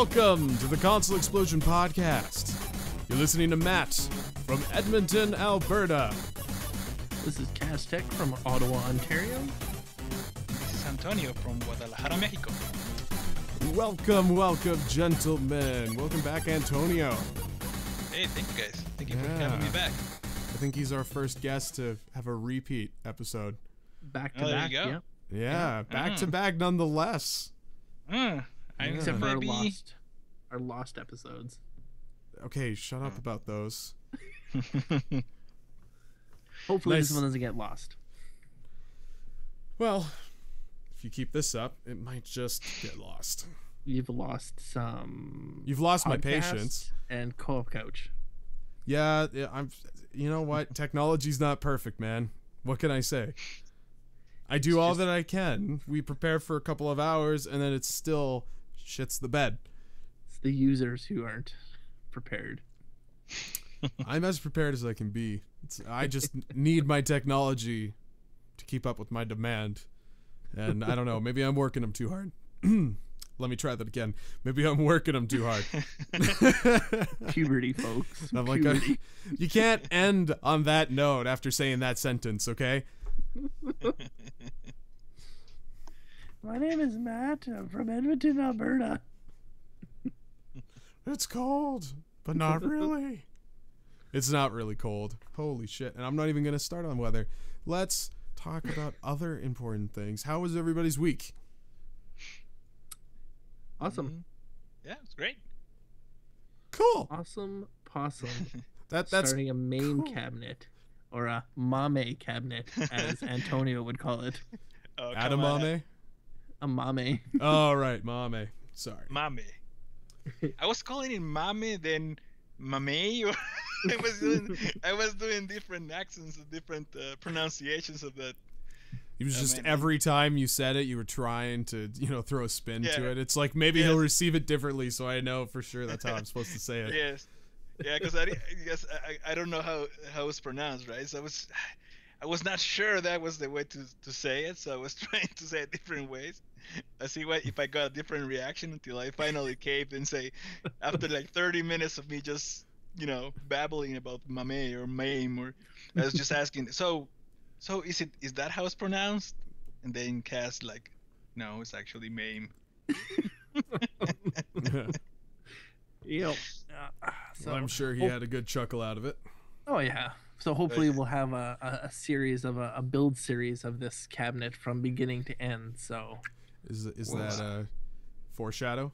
Welcome to the Console Xplosion podcast. You're listening to Matt from Edmonton, Alberta. This is Cazteck from Ottawa, Ontario. This is Antonio from Guadalajara, Mexico. Welcome, gentlemen. Welcome back, Antonio. Hey, thank you guys. Thank you for having me back. I think he's our first guest to have a repeat episode. Back to there back, you go. Yeah, back to back nonetheless. Except for our lost episodes. Okay, shut up about those. Hopefully Nice. this one doesn't get lost. Well, if you keep this up, it might just get lost. You've lost some. You've lost my podcasts patience. and co-op couch. Yeah, I'm. You know what? Technology's not perfect, man. What can I say? I do all that I can. We prepare for a couple of hours, and then it still shits the bed. It's the users who aren't prepared. I'm as prepared as I can be. I just need my technology to keep up with my demand. And I don't know, maybe I'm working them too hard. Let me try that again. Maybe I'm working them too hard. Puberty, folks. I'm like, Puberty. you can't end on that note after saying that sentence, okay? My name is Matt. I'm from Edmonton, Alberta. It's cold, but not really. It's not really cold. Holy shit. And I'm not even going to start on weather. Let's talk about other important things. How was everybody's week? Awesome. Yeah, it's great. Cool. Awesome possum. That's Starting a main cool. cabinet. Or a mame cabinet, as Antonio would call it. Oh, come on. Adamame? A mame. Oh, right. Mame. Sorry. Mame. I was calling it mame, then mame. I was doing different accents, different pronunciations of that. It was just man. every time you said it, you were trying to, throw a spin to Yeah. it. It's like maybe Yes. he'll receive it differently, so I know for sure that's how I'm supposed to say it. Yes. Yeah, because I don't know how it's pronounced, right? So I was not sure that was the way to say it, so I was trying to say it different ways. I see if I got a different reaction until I finally caved and say, after like 30 minutes of me just babbling about mame or mame, or I was just asking, so is that how it's pronounced? And then Cass like, no, it's actually mame. Yep. So Well, I'm sure he had a good chuckle out of it. Oh yeah. So hopefully we'll have a series of a build series of this cabinet from beginning to end. So Is that a foreshadow?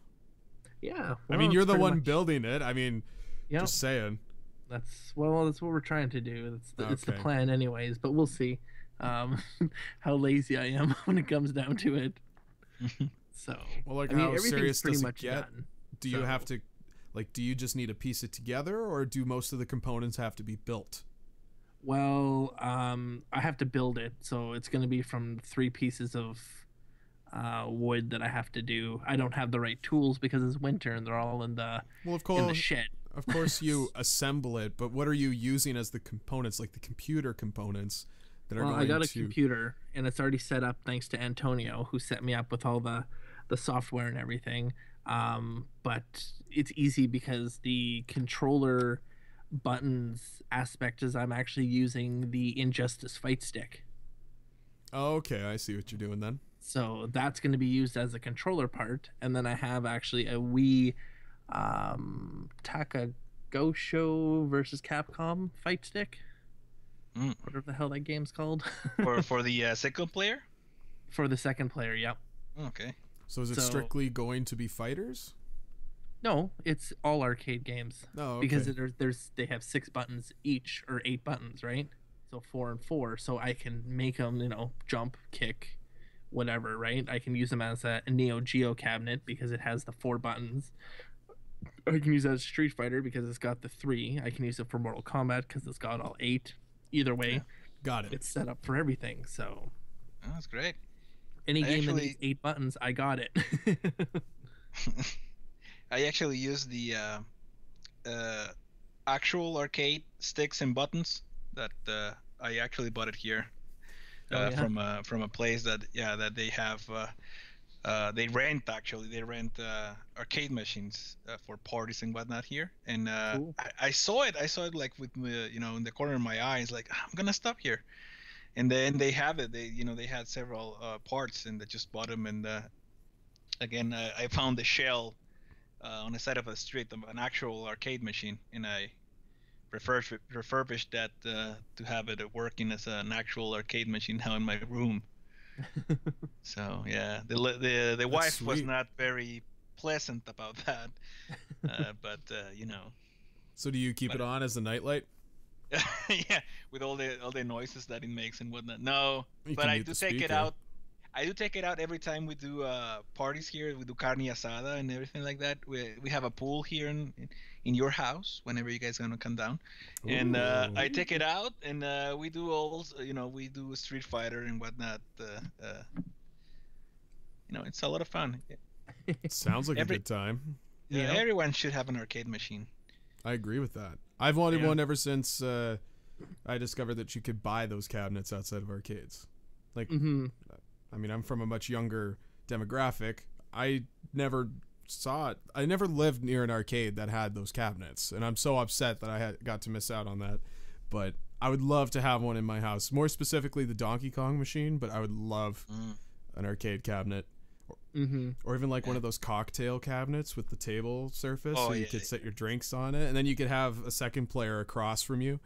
yeah. I mean, you're the pretty one much- building it. I mean, Yep. just saying. That's what we're trying to do. It's the Okay. plan anyways. But we'll see how lazy I am when it comes down to it. So Well, like, I mean, how everything's serious pretty does it much get? done. Do you So- have to, do you just need to piece it together, or do most of the components have to be built? Well, I have to build it, so it's going to be from 3 pieces of wood that I have to do. I don't have the right tools because it's winter and they're all in the Well, of in course, the shed. of course, you assemble it, but what are you using as the components, like the computer components that are Well, going I got a to? computer and it's already set up thanks to Antonio, who set me up with all the software and everything. But it's easy because the controller buttons aspect is I'm actually using the Injustice fight stick. Oh, okay, I see what you're doing then. So that's going to be used as a controller part, and then I have actually a Wii Takagosho versus Capcom fight stick. Whatever the hell that game's called. For the second player. For the second player, yep. Okay. So is it So- strictly going to be fighters? No, it's all arcade games. Oh, okay. Because they have 6 buttons each, or 8 buttons, right? So 4 and 4. So I can make them, jump, kick, whatever, right? I can use them as a Neo Geo cabinet because it has the 4 buttons. I can use it as Street Fighter because it's got the 3. I can use it for Mortal Kombat because it's got all 8. Either way, Got it. it's set up for everything. So Oh, that's great. any I game that actually- needs 8 buttons, I got it. I actually use the actual arcade sticks and buttons that I actually bought it here Oh, yeah? from a place that they have They rent actually. They rent arcade machines for parties and whatnot here. And Cool. I saw it. I saw it like with in the corner of my eyes. Like I'm gonna stop here. And then they have it. They had several parts, and they just bought them. And again, I found the shell on the side of a street of an actual arcade machine, and I refurbished that to have it working as an actual arcade machine now in my room. So yeah, the wife was sweet. not very pleasant about that, but So do you keep it on as a nightlight? yeah, with all the noises that it makes and whatnot. No, You but can I mute do the take it speaker. out. I do take it out every time we do parties here. We do carne asada and everything like that. We have a pool here in your house whenever you guys gonna come down, and Ooh. I take it out and we do all we do Street Fighter and whatnot. It's a lot of fun. Sounds like Every- a good time. Yeah, Yeah. everyone should have an arcade machine. I agree with that. I've wanted Yeah. one ever since I discovered that you could buy those cabinets outside of arcades. Like, Mm-hmm. I mean, I'm from a much younger demographic. I never saw it. I never lived near an arcade that had those cabinets, and I'm so upset that I got to miss out on that. But I would love to have one in my house. More specifically, the Donkey Kong machine. But I would love an arcade cabinet, Mm-hmm. or even like one of those cocktail cabinets with the table surface, Oh, so you yeah, could yeah. set your drinks on it, and then you could have a second player across from you.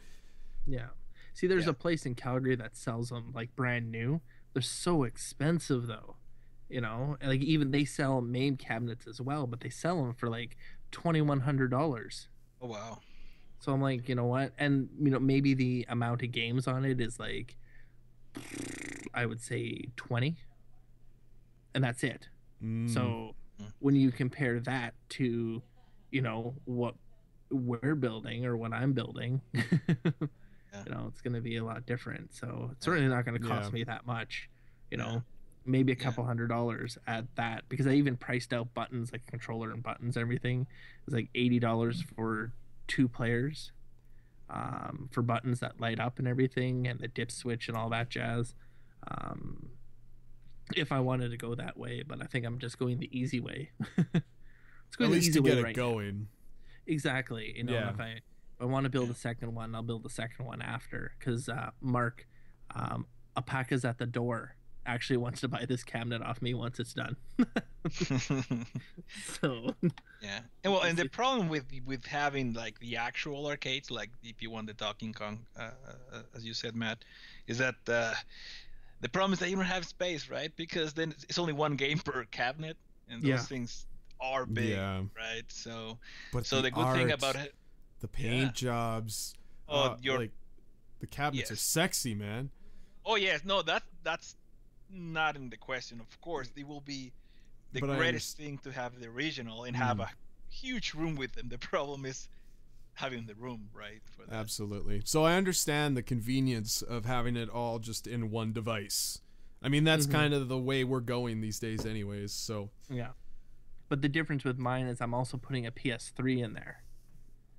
Yeah. See, there's Yeah. a place in Calgary that sells them like brand new. They're so expensive though. And, like even they sell main cabinets as well, but they sell them for like $2,100. Oh wow. So I'm like, you know what? And maybe the amount of games on it is like, I would say 20, and that's it. Mm. So Mm. when you compare that to, what we're building or what I'm building, it's going to be a lot different. So it's certainly not going to cost Yeah. me that much, Yeah. maybe a Yeah. couple $100 at that, because I even priced out buttons, like controller and buttons, everything. It was like $80 for 2 players, for buttons that light up and everything, and the dip switch and all that jazz. If I wanted to go that way, but I think I'm just going the easy way. It's At going the least easy to way get it right now. going. Exactly. Yeah. If I want to build a second one, I'll build the second one after. Because Mark, Alpaca's at the door, actually wants to buy this cabinet off me once it's done. So Yeah. And the problem with having like the actual arcades, like if you want the Donkey Kong, as you said, Matt, is that the problem is that you don't have space, right? Because then it's only one game per cabinet, and those Yeah. things are big, Yeah. right? So But the good thing art, about it, the paint jobs, your like the cabinets are Yes. sexy, man. oh yes, no, that's not in the question. Of course, it will be the But I greatest thing to have the original and have Mm. a huge room with them. The problem is having the room, right? For that. Absolutely. So I understand the convenience of having it all just in one device. I mean, that's Mhm. kind of the way we're going these days anyways, so yeah. But the difference with mine is I'm also putting a PS3 in there.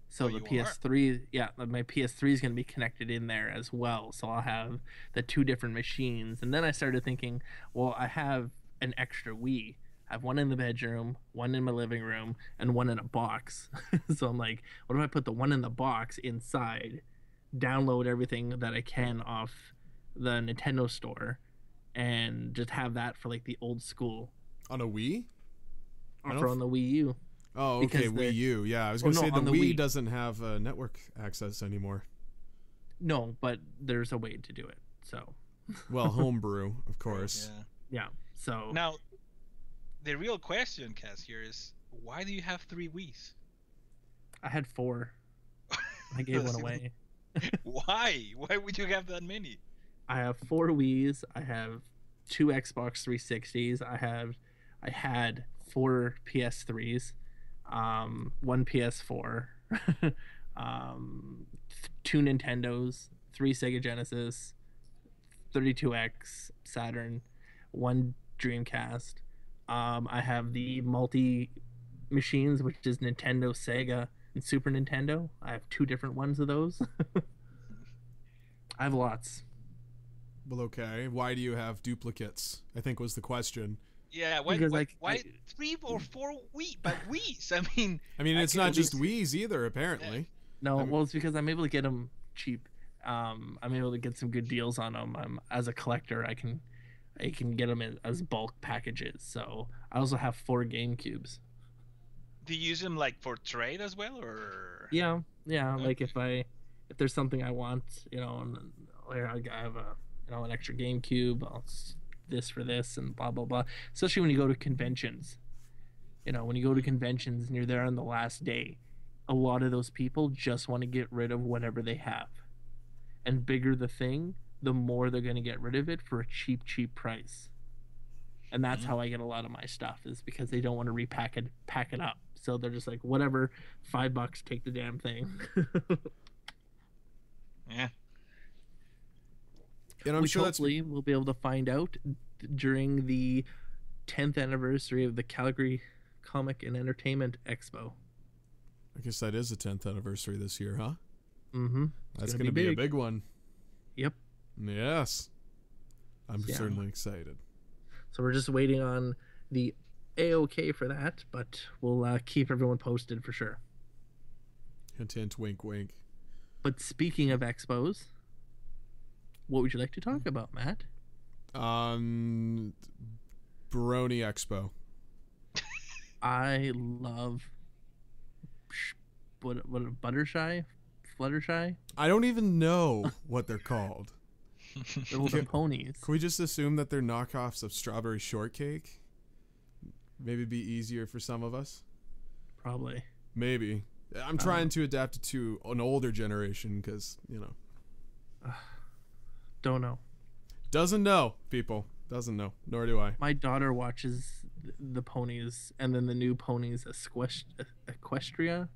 So Oh, the you are? PS3, yeah, my PS3 is going to be connected in there as well. So I'll have the 2 different machines. And then I started thinking, well, I have an extra Wii. I have one in the bedroom, one in my living room, and one in a box. So I'm like, what if I put the one in the box inside, download everything that I can off the Nintendo store, and just have that for like the old school, on a Wii? I or don't for on the Wii U. Oh, okay, Because Wii the- U. Yeah, I was Oh, going to no, say the on the Wii Wii. doesn't have network access anymore. No, but there's a way to do it. So Well, homebrew, of course. Yeah. yeah. So Now, the real question, Cass, here is why do you have 3 Wii's? I had 4. I gave one See, away. Why? Why would you have that many? I have 4 Wii's. I have 2 Xbox 360s. I had 4 PS3s, 1 PS4, 2 Nintendos, 3 Sega Genesis, 32X Saturn, 1 Dreamcast. I have the multi machines, which is Nintendo, Sega, and Super Nintendo. I have 2 different ones of those. I have lots. Well, okay. Why do you have duplicates? I think was the question. Yeah, why Because, why 3 or 4 Wii's? I mean, it's not just Wii's either, apparently. No, well, it's because I'm able to get them cheap. I'm able to get some good deals on them. As a collector, I can get them as bulk packages. So I also have 4 GameCubes. do you use them like for trade as well, or? Yeah. Like if there's something I want, and I have an extra GameCube, this for this and blah blah blah. Especially when you go to conventions. When you go to conventions and you're there on the last day, a lot of those people just want to get rid of whatever they have. And bigger the thing, the more they're going to get rid of it for a cheap price. And that's how I get a lot of my stuff, is because they don't want to pack it up. So they're just like, whatever, $5, take the damn thing. Yeah. And I'm Which sure hopefully we'll be able to find out during the 10th anniversary of the Calgary Comic and Entertainment Expo. I guess that is the 10th anniversary this year, huh? Mm-hmm. That's going to be a big one. Yep. Yes. I'm certainly excited. So we're just waiting on the A-OK for that, but we'll keep everyone posted for sure. Hint, hint, wink, wink. But speaking of expos, what would you like to talk about, Matt? Brony Expo. I love Fluttershy? I don't even know what they're called. They're little ponies. Can we just assume that they're knockoffs of Strawberry Shortcake? Maybe it'd be easier for some of us. Probably. Maybe. I'm trying to adapt it to an older generation because, Don't know. Doesn't know, people. Doesn't know. Nor do I. My daughter watches the ponies and then the new ponies Equestria.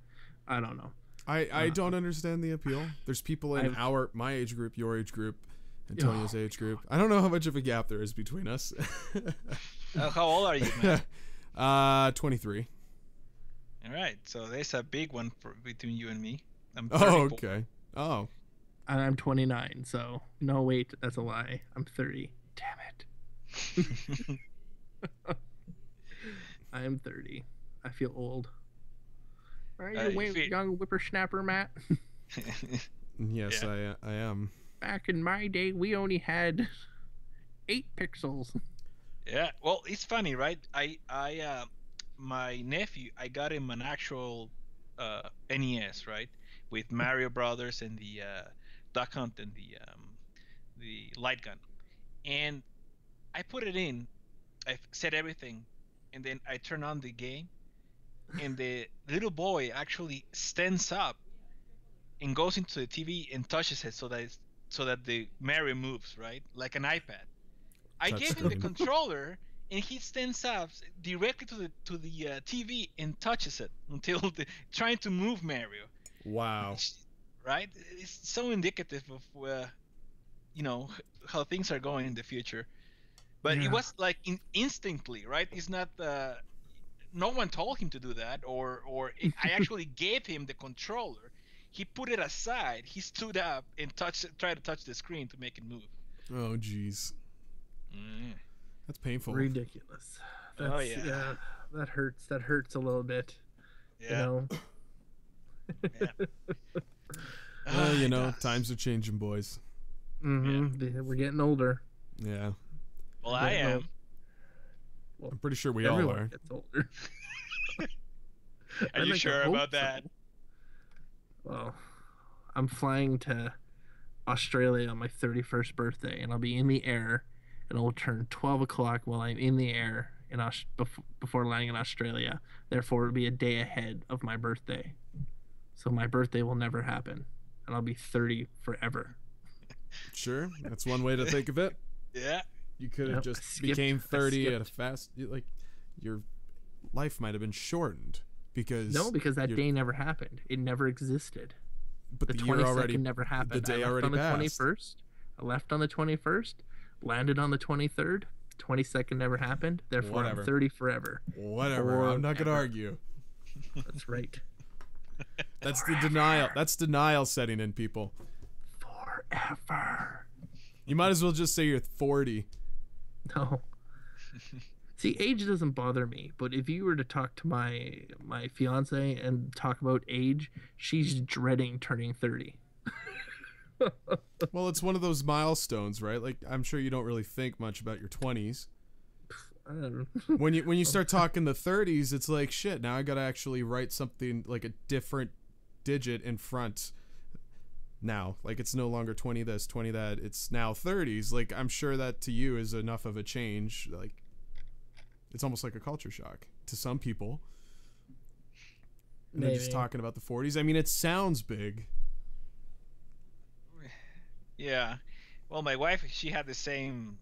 I don't know. I don't understand the appeal. There's people in my age group, your age group, Antonio's age group. I don't know how much of a gap there is between us. How old are you, man? 23. All right, so there's a big one between you and me. I'm 34. Oh, okay. Oh. And I'm 29, so no, wait, that's a lie. I'm 30. Damn it. I am 30. I feel old. Are you young whippersnapper, Matt? Yes, yeah. I am. Back in my day, we only had 8 pixels. Yeah, well, it's funny, right? My nephew, I got him an actual NES, right, with Mario Brothers and the Duck Hunt and the light gun, and I put it in. I set everything, and then I turn on the game, and the little boy actually stands up and goes into the TV and touches it so that the Mario moves, right, like an iPad. I gave him the controller, and he stands up directly to the TV and touches it until trying to move Mario. Wow. Right? It's so indicative of how things are going in the future. But it was like instantly, right? It's not no one told him to do that, or I actually gave him the controller. He put it aside. He stood up and tried to touch the screen to make it move. Oh, jeez. That's painful. Ridiculous. Yeah, that hurts. That hurts a little bit. Yeah. Well, times are changing, boys. Mm-hmm. Yeah. We're getting older. Yeah. Well, I am. I'm pretty sure we all are. Gets older. Are you sure about that? Well, I'm flying to Australia on my 31st birthday, and I'll be in the air, and it'll turn 12 o'clock while I'm in the air before landing in Australia. Therefore, it'll be a day ahead of my birthday. So my birthday will never happen, and I'll be 30 forever. Sure, that's one way to think of it. Yeah. You could have just became 30 at a fast, your life might have been shortened because that day never happened. It never existed. But the 22nd never happened. The day already passed. I left on the 21st, landed on the 23rd. 22nd never happened. Therefore, I'm 30 forever. Whatever. I'm not gonna argue. That's right. That's the denial. That's denial setting in, people. Forever. You might as well just say you're 40. No. See, age doesn't bother me, but if you were to talk to my fiance and talk about age, she's dreading turning 30. Well, it's one of those milestones, right? Like, I'm sure you don't really think much about your 20s. I don't know. When you start talking the 30s, it's like, shit, now I gotta actually write something like a different digit in front now. Like, it's no longer 20 this, 20 that. It's now 30s. Like, I'm sure that to you is enough of a change. Like, it's almost like a culture shock to some people. And then just talking about the 40s. I mean, it sounds big. Yeah. Well, my wife, she had the same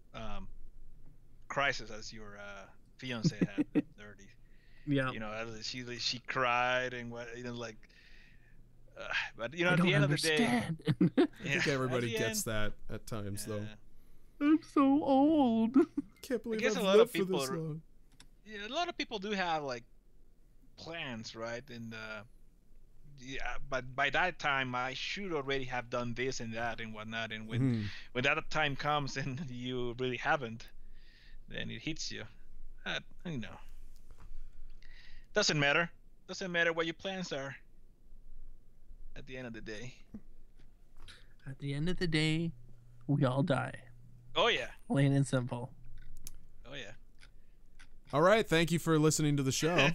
crisis as your fiance had in the 30s. Yeah. You know, she cried and what, you know, like. But you know, I at don't the end understand. of the day, I think everybody gets that at times, though. I'm so old. Can't believe guess I've a lot of lived for people this long. Yeah, a lot of people do have like plans, right? And yeah, but by that time, I should already have done this and that and whatnot. And when that time comes and you really haven't, then it hits you. You know, doesn't matter. Doesn't matter what your plans are. At the end of the day. At the end of the day, we all die. Oh yeah. Plain and simple. Oh yeah. All right, thank you for listening to the show.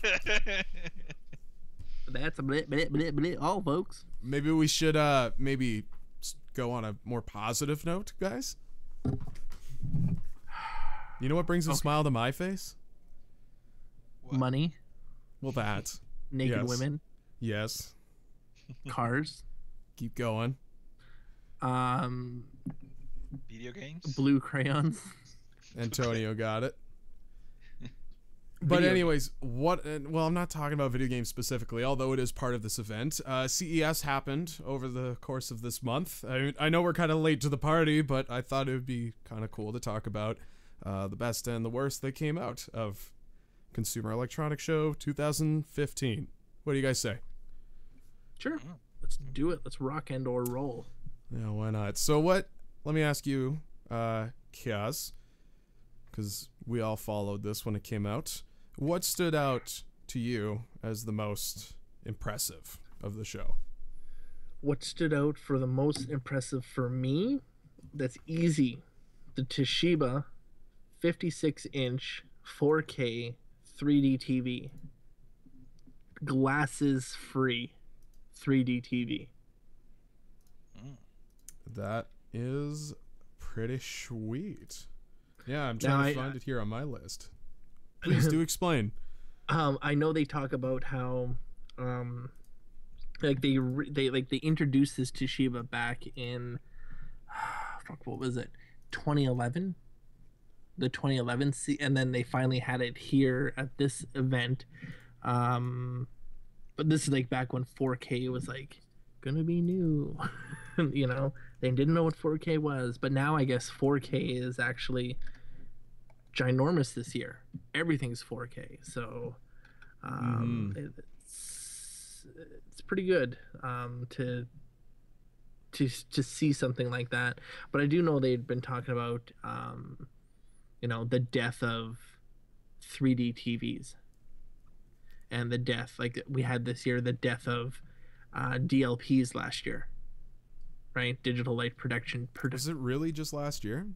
That's a blit, blit, blit, blit, all folks. Maybe we should maybe go on a more positive note, guys. You know what brings a smile to my face? What? Money. Well, that. Naked Yes. women. Yes. Cars. Keep going. Video games. Blue crayons. Antonio got it. But anyways, well, I'm not talking about video games specifically, although it is part of this event. CES happened over the course of this month. I know we're kind of late to the party, but I thought it would be kind of cool to talk about the best and the worst that came out of Consumer Electronics Show 2015. What do you guys say? Sure. Let's do it. Let's rock and or roll. Yeah, why not? So let me ask you, Kaz, because we all followed this when it came out. What stood out to you as the most impressive of the show? What stood out for the most impressive for me? That's easy. The Toshiba 56-inch 4K 3D TV. Glasses free 3D TV. That is pretty sweet. Yeah, I'm trying to find it here on my list. Please do explain. I know they talk about how like they introduced this Toshiba back in what was it, 2011, the 2011 and then they finally had it here at this event. But this is like back when 4K was like gonna be new. You know, they didn't know what 4K was, but now I guess 4K is actually ginormous this year. Everything's 4K, so it's pretty good to see something like that. But I do know they'd been talking about you know, the death of 3D TVs and the death, like we had this year, the death of DLPs last year, right? Digital light production. Was it really just last year?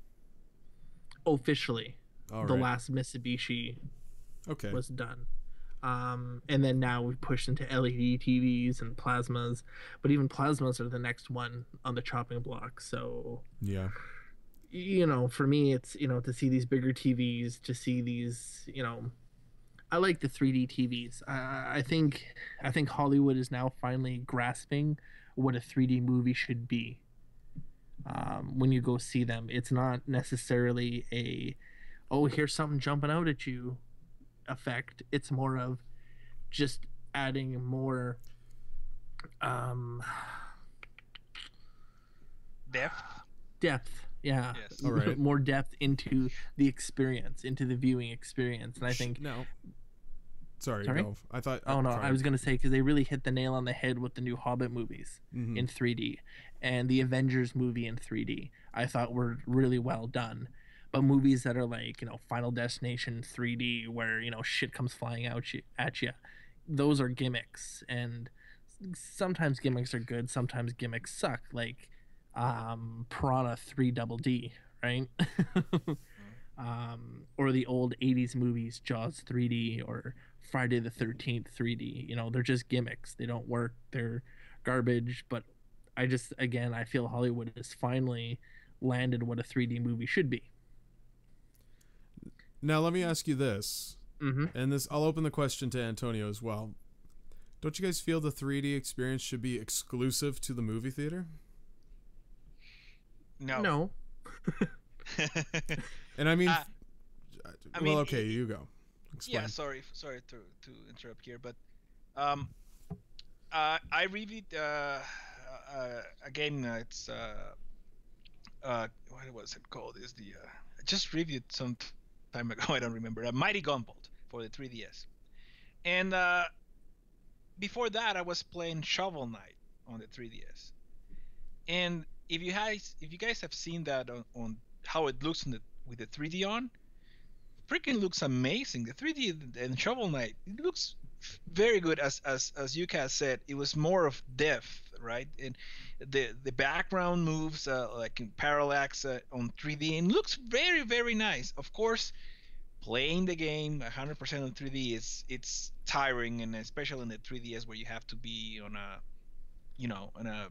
Officially. All the right. last Mitsubishi Okay. was done. And then now we've pushed into LED TVs and plasmas, but even plasmas are the next one on the chopping block. So Yeah. you know, for me, it's, you know, to see these bigger TVs, to see these, you know, I like the 3D TVs. I think Hollywood is now finally grasping what a 3D movie should be. When you go see them, it's not necessarily a, oh, here's something jumping out at you effect. It's more of just adding more depth. Yeah. Yes. All right. More depth into the experience, into the viewing experience. And I think No. Sorry? Sorry? No. I thought. Oh no, sorry. I was gonna say, because they really hit the nail on the head with the new Hobbit movies Mhm. in 3D and the Avengers movie in 3D. I thought were really well done. But movies that are like, Final Destination 3D, where, shit comes flying out at you, those are gimmicks. And sometimes gimmicks are good, sometimes gimmicks suck, like Piranha 3 Double D, right? Or the old 80s movies, Jaws 3D or Friday the 13th 3D. They're just gimmicks. They don't work. They're garbage. But I feel Hollywood has finally landed what a 3D movie should be. Now, let me ask you this. And I'll open the question to Antonio as well. Don't you guys feel the 3D experience should be exclusive to the movie theater? No. And I mean, okay, you go. Explain. Yeah, sorry to interrupt here, but I reviewed again. It's what was it called? Is the I just reviewed some time ago. I don't remember. Mighty Gumball for the 3DS, and before that I was playing Shovel Knight on the 3DS. And if you guys have seen that on how it looks with the 3D on, freaking looks amazing. The 3D and Shovel Knight, it looks very good. As Yuka said, it was more of depth, right? And the background moves like in parallax on 3D, and looks very, very nice. Of course, playing the game 100% on 3D it's tiring, and especially in the 3DS where you have to be on a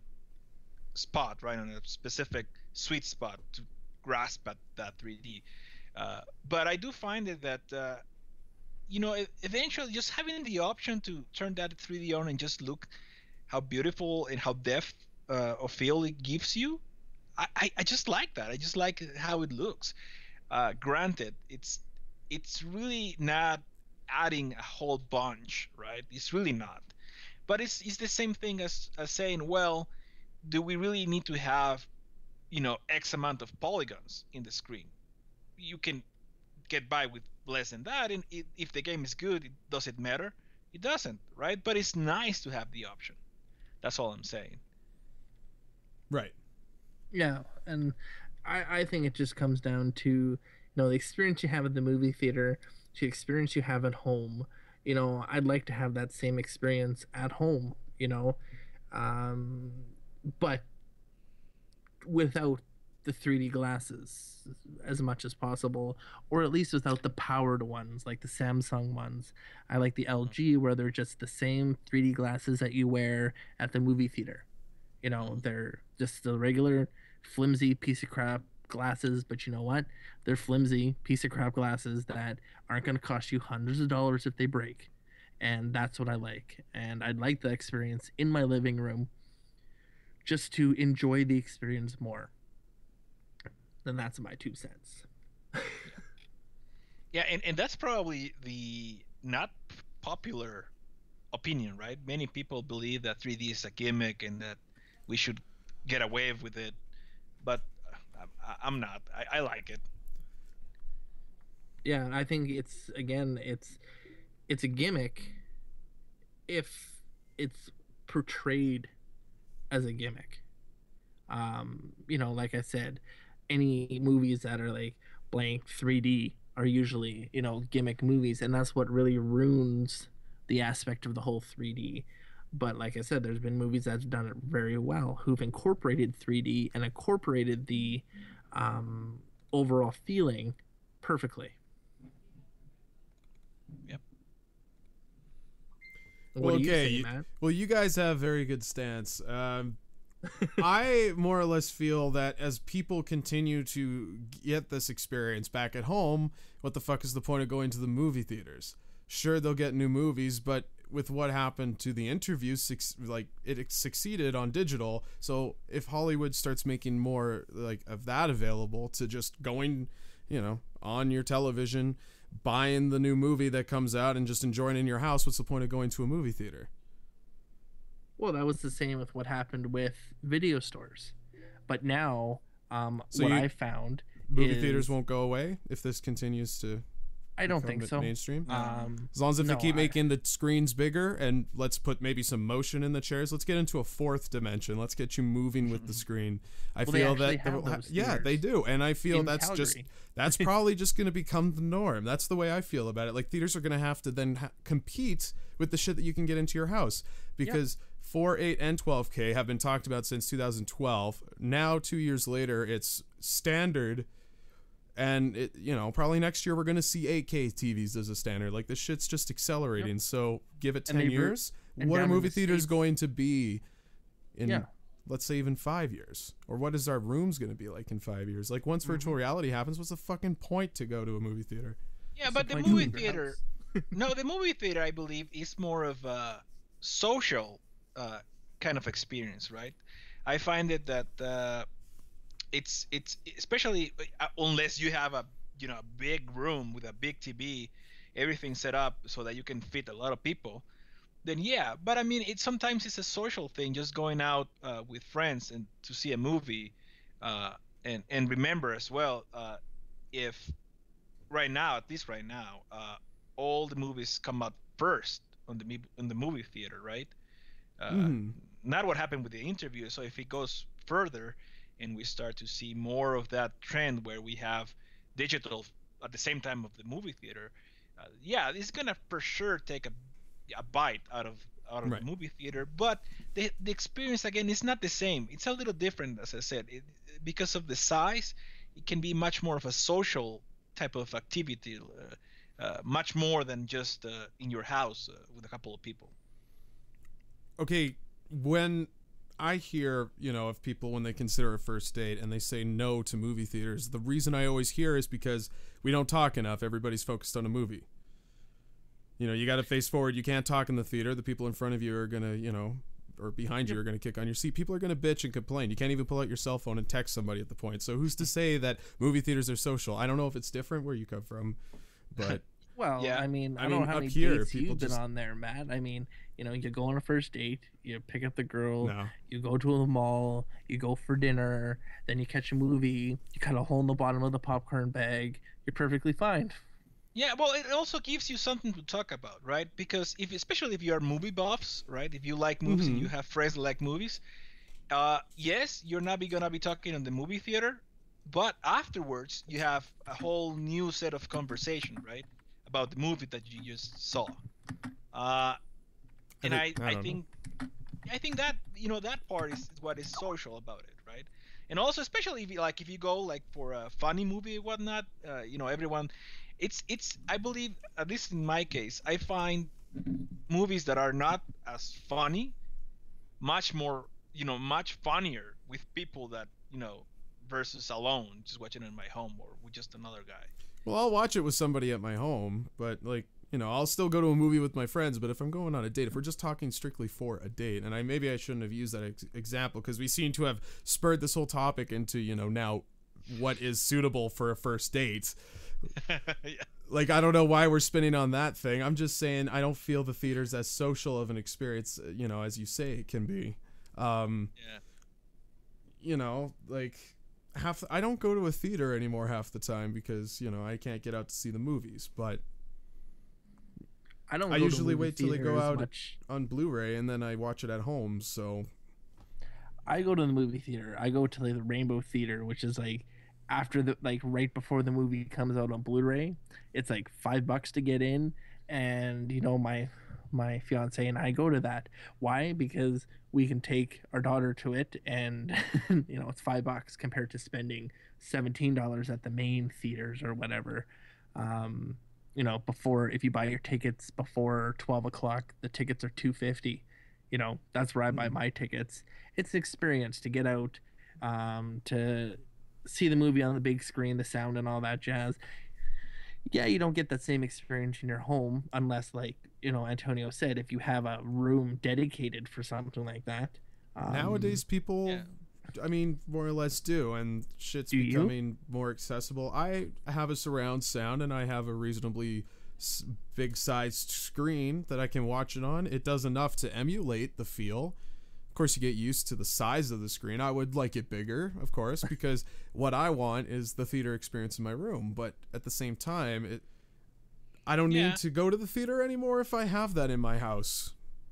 spot, right, on a specific sweet spot to grasp at that 3D. But I do find it that eventually just having the option to turn that 3D on and just look how beautiful and how depth of feel it gives you, I just like that. I just like how it looks. Granted, it's really not adding a whole bunch, right? It's really not. But it's the same thing as saying, well, do we really need to have X amount of polygons in the screen? You can get by with less than that, and if the game is good, does it matter? It doesn't, right? But it's nice to have the option. That's all I'm saying. Right. Yeah, and I think it just comes down to the experience you have at the movie theater, the experience you have at home. I'd like to have that same experience at home. But without the 3D glasses as much as possible, or at least without the powered ones like the Samsung ones. I like the LG where they're just the same 3D glasses that you wear at the movie theater. They're just the regular flimsy piece of crap glasses, but you know what? They're flimsy piece of crap glasses that aren't going to cost you hundreds of dollars if they break. And that's what I like. And I'd like the experience in my living room just to enjoy the experience more. Then that's my 2 cents. Yeah, and that's probably the not popular opinion, right? Many people believe that 3D is a gimmick and that we should get away with it, but I'm not. I like it. Yeah, I think it's a gimmick if it's portrayed as a gimmick. Like I said, any movies that are like blank 3D are usually, gimmick movies, and that's what really ruins the aspect of the whole 3D. But like I said, there's been movies that's done it very well, who've incorporated 3D and incorporated the overall feeling perfectly. Yep. What do you say, Matt? Well, you guys have very good stance. I more or less feel that as people continue to get this experience back at home, what the fuck is the point of going to the movie theaters? Sure, they'll get new movies, but with what happened to the interviews, it succeeded on digital. So if Hollywood starts making more of that available to just going, on your television, buying the new movie that comes out and just enjoying it in your house, what's the point of going to a movie theater? Well, that was the same with what happened with video stores. But now, I found movie theaters won't go away if this continues to I don't think so. Mainstream. Um, As long as if they no, keep making the screens bigger, and let's put maybe some motion in the chairs. Let's get into a fourth dimension. Let's get you moving with the screen. I feel that they do, and I feel that's Calgary. that's probably just going to become the norm. That's the way I feel about it. Like theaters are going to have to then compete with the shit that you can get into your house, because 4, 8, and 12K have been talked about since 2012. Now 2 years later, it's standard. And it, probably next year we're gonna see 8K TVs as a standard. Like this shit's just accelerating. So give it 10 years. What are movie theaters going to be in, let's say, even 5 years? Or what is our rooms gonna be like in 5 years? Like once virtual reality happens, what's the fucking point to go to a movie theater? Yeah, but the movie theater, the movie theater, I believe, is more of a social kind of experience, right? I find it that. It's especially unless you have a big room with a big TV, everything set up so that you can fit a lot of people, then but I mean sometimes it's a social thing, just going out with friends and to see a movie, and remember as well, if at least right now, all the movies come out first on the movie theater, right? Not what happened with the interview. So if it goes further and we start to see more of that trend where we have digital at the same time of the movie theater, it's gonna for sure take a bite out of the movie theater. But the experience again is not the same. It's a little different, as I said, because of the size. It can be much more of a social type of activity, much more than just in your house with a couple of people. Okay, when I hear, of people when they consider a first date and they say no to movie theaters, the reason I always hear is because we don't talk enough. Everybody's focused on a movie. You got to face forward. You can't talk in the theater. The people in front of you are going to, or behind you are going to kick on your seat. People are going to bitch and complain. You can't even pull out your cell phone and text somebody at the point. So who's to say that movie theaters are social? I don't know if it's different where you come from, but... Well, I mean, I don't know how many dates you've been on there, Matt. I mean, you go on a first date, you pick up the girl, you go to the mall, you go for dinner, then you catch a movie, you cut a hole in the bottom of the popcorn bag, you're perfectly fine. Yeah, well, it also gives you something to talk about, right? Because especially if you are movie buffs, right? If you like movies and you have friends that like movies, yes, you're not gonna be talking in the movie theater, but afterwards you have a whole new set of conversation, right? About the movie that you just saw, and I think that that part is what is social about it, right? And also, especially if you go like for a funny movie or whatnot, everyone, it's I believe, at least in my case, I find movies that are not as funny much more much funnier with people that versus alone just watching it in my home or with just another guy. Well, I'll watch it with somebody at my home, but I'll still go to a movie with my friends. But if I'm going on a date, if we're just talking strictly for a date, and maybe I shouldn't have used that example because we seem to have spurred this whole topic into now what is suitable for a first date. Like I don't know why we're spinning on that thing. I'm just saying I don't feel the theater's as social of an experience, as you say it can be. Like. I don't go to a theater anymore half the time because I can't get out to see the movies, but I usually wait till they go out on Blu-ray and then I watch it at home. So I go to the movie theater. I go to the Rainbow Theater, which is like after right before the movie comes out on Blu-ray. It's like $5 to get in, and my fiance and I go to that. Why? Because we can take our daughter to it, and it's $5 compared to spending $17 at the main theaters or whatever. Before, if you buy your tickets before 12 o'clock, the tickets are $2.50. That's where I buy my tickets. It's an experience to get out, to see the movie on the big screen, the sound and all that jazz. Yeah, you don't get that same experience in your home unless, like, Antonio said, if you have a room dedicated for something like that. Nowadays, people, I mean, more or less do, and shit's becoming more accessible. I have a surround sound, and I have a reasonably big-sized screen that I can watch it on. It does enough to emulate the feel. Of course, you get used to the size of the screen. I would like it bigger, of course, because what I want is the theater experience in my room. But at the same time, I don't need to go to the theater anymore if I have that in my house.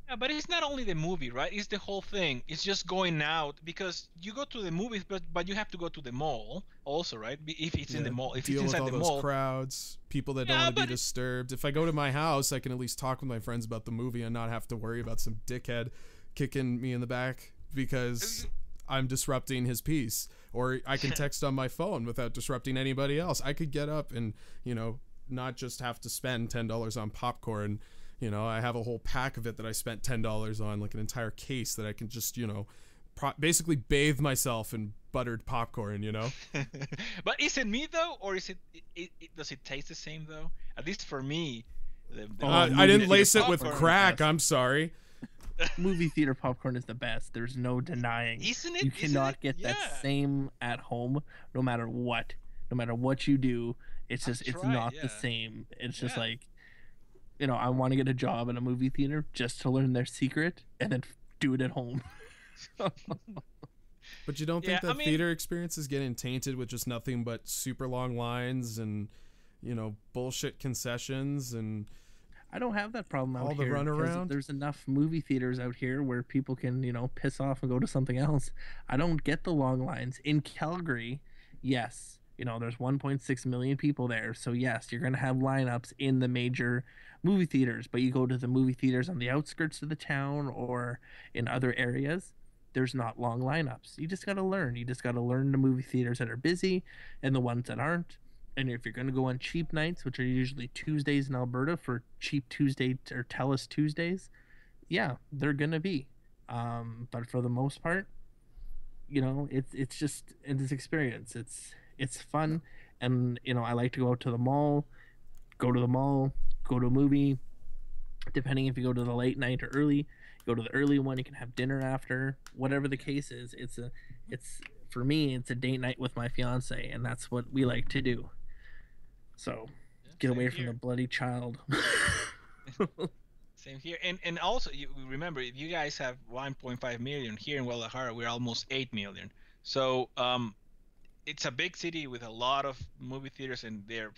Yeah, but it's not only the movie, right? It's the whole thing. It's just going out, because you go to the movies, but you have to go to the mall also, right? If it's in the mall, if it's inside the mall. Deal with all those crowds, people that don't want to be disturbed. If I go to my house, I can at least talk with my friends about the movie and not have to worry about some dickhead kicking me in the back because I'm disrupting his peace. Or I can text on my phone without disrupting anybody else. I could get up and, not just have to spend $10 on popcorn. I have a whole pack of it that I spent $10 on, like an entire case that I can just, basically bathe myself in buttered popcorn, But is it me though, or is does it taste the same though? At least for me. I didn't lace it with crack. I'm sorry. Movie theater popcorn is the best. There's no denying. Isn't it? You cannot get that same at home, no matter what. No matter what you do, it's just it's not the same. It's just like. I want to get a job in a movie theater just to learn their secret and then do it at home. But you don't think that theater experience is getting tainted with just nothing but super long lines and, bullshit concessions and... I don't have that problem out all the here. Runaround. There's enough movie theaters out here where people can, piss off and go to something else. I don't get the long lines. In Calgary, yes, there's 1.6 million people there. So yes, you're going to have lineups in the major movie theaters, but you go to the movie theaters on the outskirts of the town or in other areas, there's not long lineups. You just got to learn. You just got to learn the movie theaters that are busy and the ones that aren't. And if you're going to go on cheap nights, which are usually Tuesdays in Alberta for cheap Tuesday or TELUS Tuesdays, yeah, they're going to be. But for the most part, it's just in this experience. It's fun. And, I like to go out to the mall, go to a movie. Depending if you go to the late night or early, go to the early one, you can have dinner after. Whatever the case is, for me, it's a date night with my fiance, and that's what we like to do. So, get away from the bloody child. Same here. And also, you remember, you guys have 1.5 million. Here in Guadalajara, we're almost 8 million. So, it's a big city with a lot of movie theaters, and they're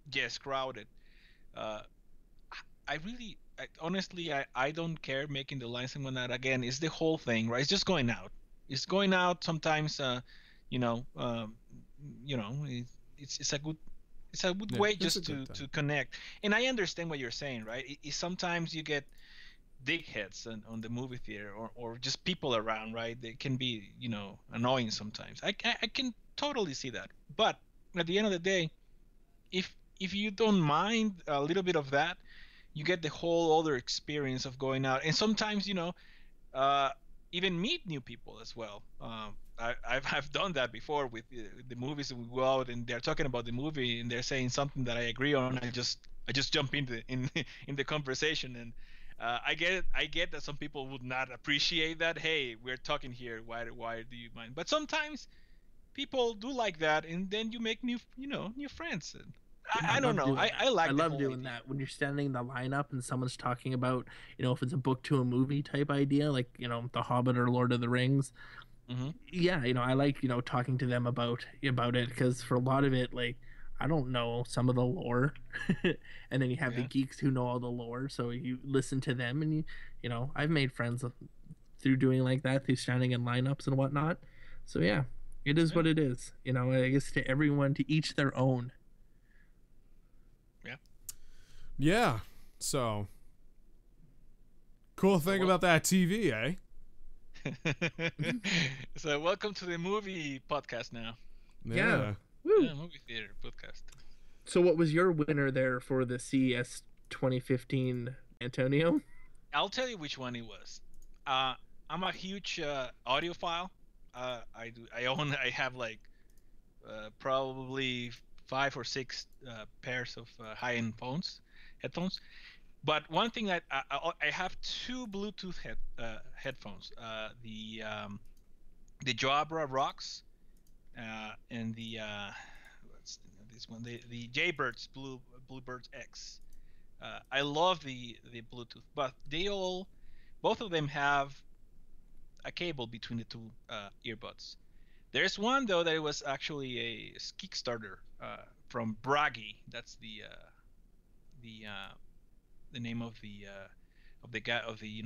just crowded. Honestly, I don't care making the lines and whatnot. Again, it's the whole thing, right? It's just going out. It's going out sometimes. It's a good way just to connect. And I understand what you're saying, right? Sometimes you get dickheads on the movie theater or just people around, right? They can be annoying sometimes. I can totally see that. But at the end of the day, if you don't mind a little bit of that, you get the whole other experience of going out, and sometimes even meet new people as well. I've done that before with the movies. We go out and they're talking about the movie and they're saying something that I agree on. I just jump in the conversation, and I get that some people would not appreciate that. Hey, we're talking here. Why do you mind? But sometimes people do like that, and then you make new friends. I don't know. I love doing that when you're standing in the lineup and someone's talking about, if it's a book to a movie type idea, like, The Hobbit or Lord of the Rings. Mm-hmm. Yeah, I like, talking to them about it, because for a lot of it, like, I don't know some of the lore. And then you have the geeks who know all the lore, so you listen to them, and I've made friends through doing like that, through standing in lineups and whatnot. So yeah, it is what it is. I guess to everyone, to each their own. Yeah, so cool thing about that TV, eh? So welcome to the movie podcast now. Yeah. Movie theater podcast. So what was your winner there for the CES 2015, Antonio? I'll tell you which one it was. I'm a huge audiophile. I have like probably 5 or 6 pairs of high-end headphones. But one thing that I have 2 Bluetooth headphones. The Jabra Rocks and the what's this one? The Jaybirds Bluebirds X. I love the Bluetooth, but both of them have a cable between the 2 earbuds. There's one though that it was actually a Kickstarter from Bragi. That's the the name of the guy of the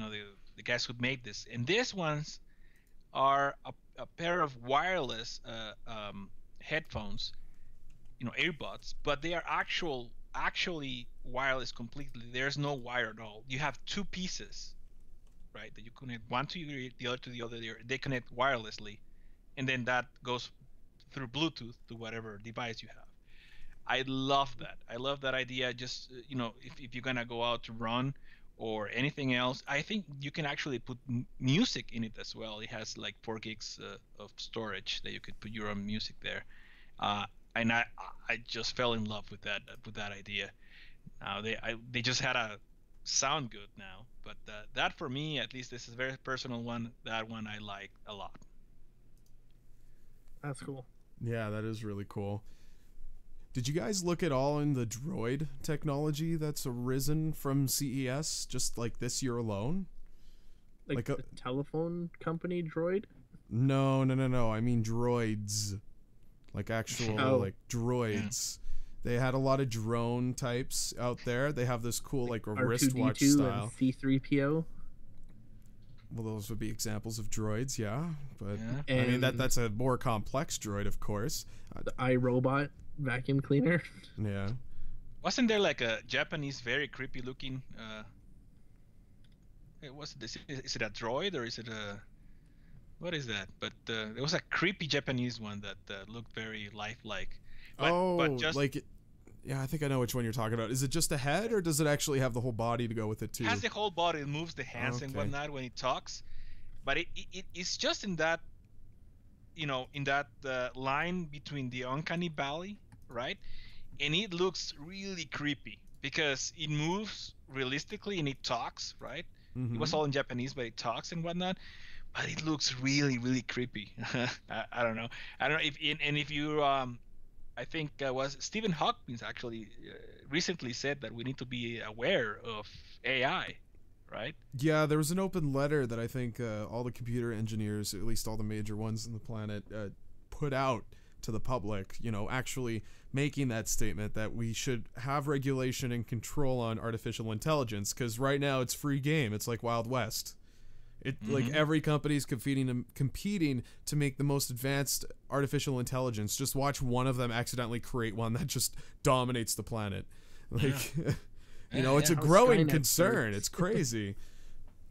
the guys who made this. And these ones are a pair of wireless headphones, earbuds, but they are actually wireless completely. There's no wire at all. You have two pieces, right? That you connect one to your ear, the other to the other ear. They connect wirelessly, and then that goes through Bluetooth to whatever device you have. I love that. I love that idea. Just if you're gonna go out to run or anything else, I think you can actually put music in it as well. It has like 4 gigs of storage that you could put your own music there. And I just fell in love with that idea. Now they just had to sound good now, but that for me, at least, this is a very personal one. That one I like a lot. That's cool. Yeah, that is really cool. Did you guys look at all in the droid technology that's arisen from CES just like this year alone? Like the telephone company droid? No. I mean droids. Like actual like droids. Yeah. They had a lot of drone types out there. They have this cool like a R2-D2 wristwatch style. And C3PO. Well, those would be examples of droids, yeah. But yeah. I mean that's a more complex droid, of course. The iRobot vacuum cleaner. Yeah. Wasn't there like a Japanese, very creepy looking? Is it a droid or is it a? What is that? But there was a creepy Japanese one that looked very lifelike. But just yeah, I think I know which one you're talking about. Is it just a head, or does it actually have the whole body to go with it too? It has the whole body. It moves the hands and whatnot when it talks. But it's just in that, in that line between the uncanny valley, right? And it looks really creepy because it moves realistically and it talks, right? Mm-hmm. It was all in Japanese, but it talks and whatnot. But it looks really, really creepy. I don't know. If you I think was Stephen Hawking actually recently said that we need to be aware of AI, right? Yeah, there was an open letter that I think all the computer engineers, at least all the major ones on the planet, put out to the public, actually making that statement that we should have regulation and control on artificial intelligence, because right now it's free game. It's like Wild West. Like every company's competing to make the most advanced artificial intelligence. Just watch one of them accidentally create one that just dominates the planet. Like, it's a growing concern. It's crazy.